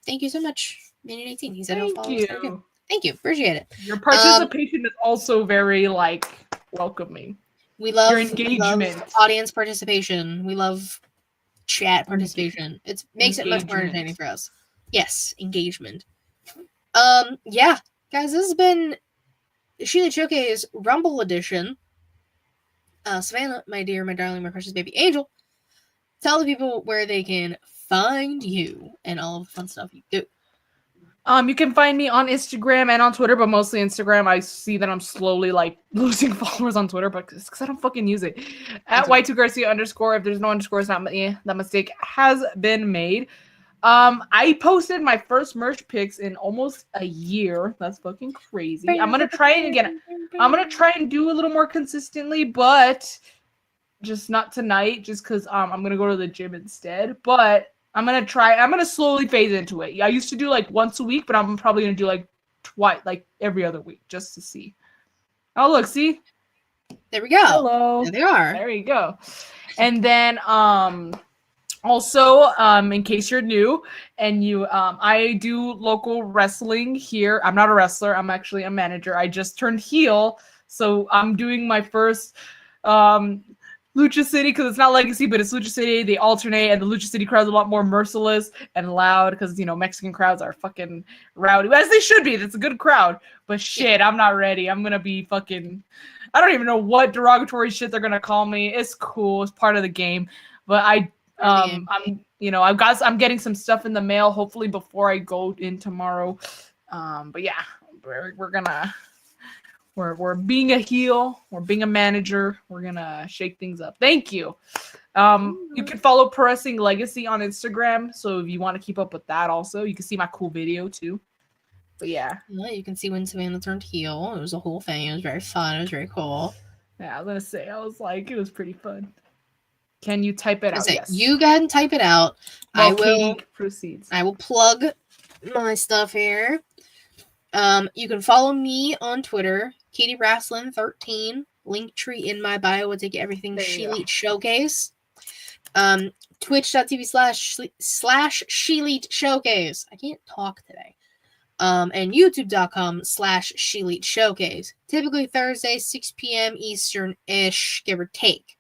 thank you so much, Minion 18. He said he'll Thank follow us there too. you. Thank you, appreciate it. Your participation is also very like welcoming. We love Your we love engagement. audience participation. We love chat participation. It makes it much more Engagement. entertaining for us. Yes, engagement. Yeah, guys, this has been Sheila Showcase Rumble Edition. Savannah, my dear, my darling, my precious baby angel, tell the people where they can find you and all of the fun stuff you do. You can find me on Instagram and on Twitter, but mostly Instagram. I see that I'm slowly like losing followers on Twitter, but it's because I don't fucking use it. At Y2Garcia _. If there's no underscore, it's not me. That mistake has been made. I posted my first merch pics in almost a year. That's fucking crazy. I'm gonna try it again. I'm gonna try and do a little more consistently, but just not tonight, just because I'm gonna go to the gym instead. But I'm gonna slowly phase into it. I used to do like once a week, but I'm probably gonna do like twice, like every other week, just to see. Oh, look, see? There we go. Hello. There they are. There you go. And then also, in case you're new and you I do local wrestling here. I'm not a wrestler, I'm actually a manager. I just turned heel, so I'm doing my first Lucha City, because it's not Legacy, but it's Lucha City. They alternate, and the Lucha City crowd's a lot more merciless and loud, because, you know, Mexican crowds are fucking rowdy, as they should be. That's a good crowd. But shit, I'm not ready. I'm gonna be fucking, I don't even know what derogatory shit they're gonna call me. It's cool. It's part of the game. But I'm I'm getting some stuff in the mail, hopefully before I go in tomorrow. But yeah, we're being a heel, we're being a manager, we're gonna shake things up. Thank you. You can follow Pro Wrestling Legacy on Instagram, so if you want to keep up with that, also you can see my cool video too. But yeah, you can see when Savannah turned heel. It was a whole thing. It was very fun. It was very cool. Yeah, I was gonna say, it was pretty fun. Can you type it out? Yes. You go ahead and type it out. While I will. Katie proceeds. I will plug my stuff here. You can follow me on Twitter, Katie Wrasslin 13. Linktree in my bio will take you everything Sheelite Showcase. Twitch.tv/Sheelite Showcase. I can't talk today. And YouTube.com/Sheelite Showcase. Typically Thursday, 6 p.m. Eastern-ish, give or take.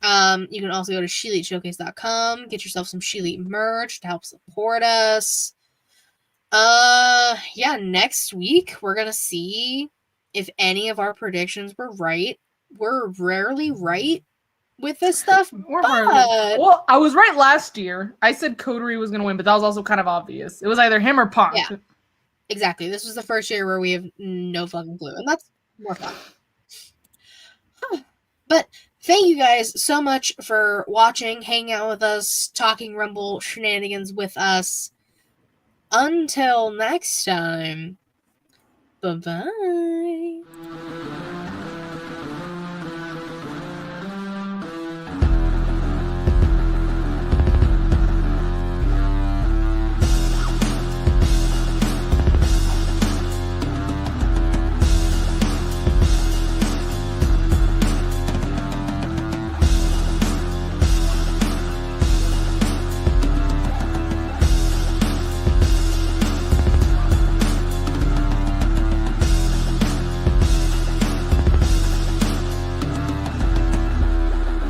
You can also go to SheeliteShowcase.com, get yourself some Sheelite merch to help support us. Yeah, next week we're gonna see if any of our predictions were right. We're rarely right with this stuff. Well, I was right last year. I said Coterie was gonna win, but that was also kind of obvious. It was either him or Punk. Yeah, exactly. This was the first year where we have no fucking clue, and that's more fun. But thank you guys so much for watching, hanging out with us, talking Rumble shenanigans with us. Until next time, bye-bye.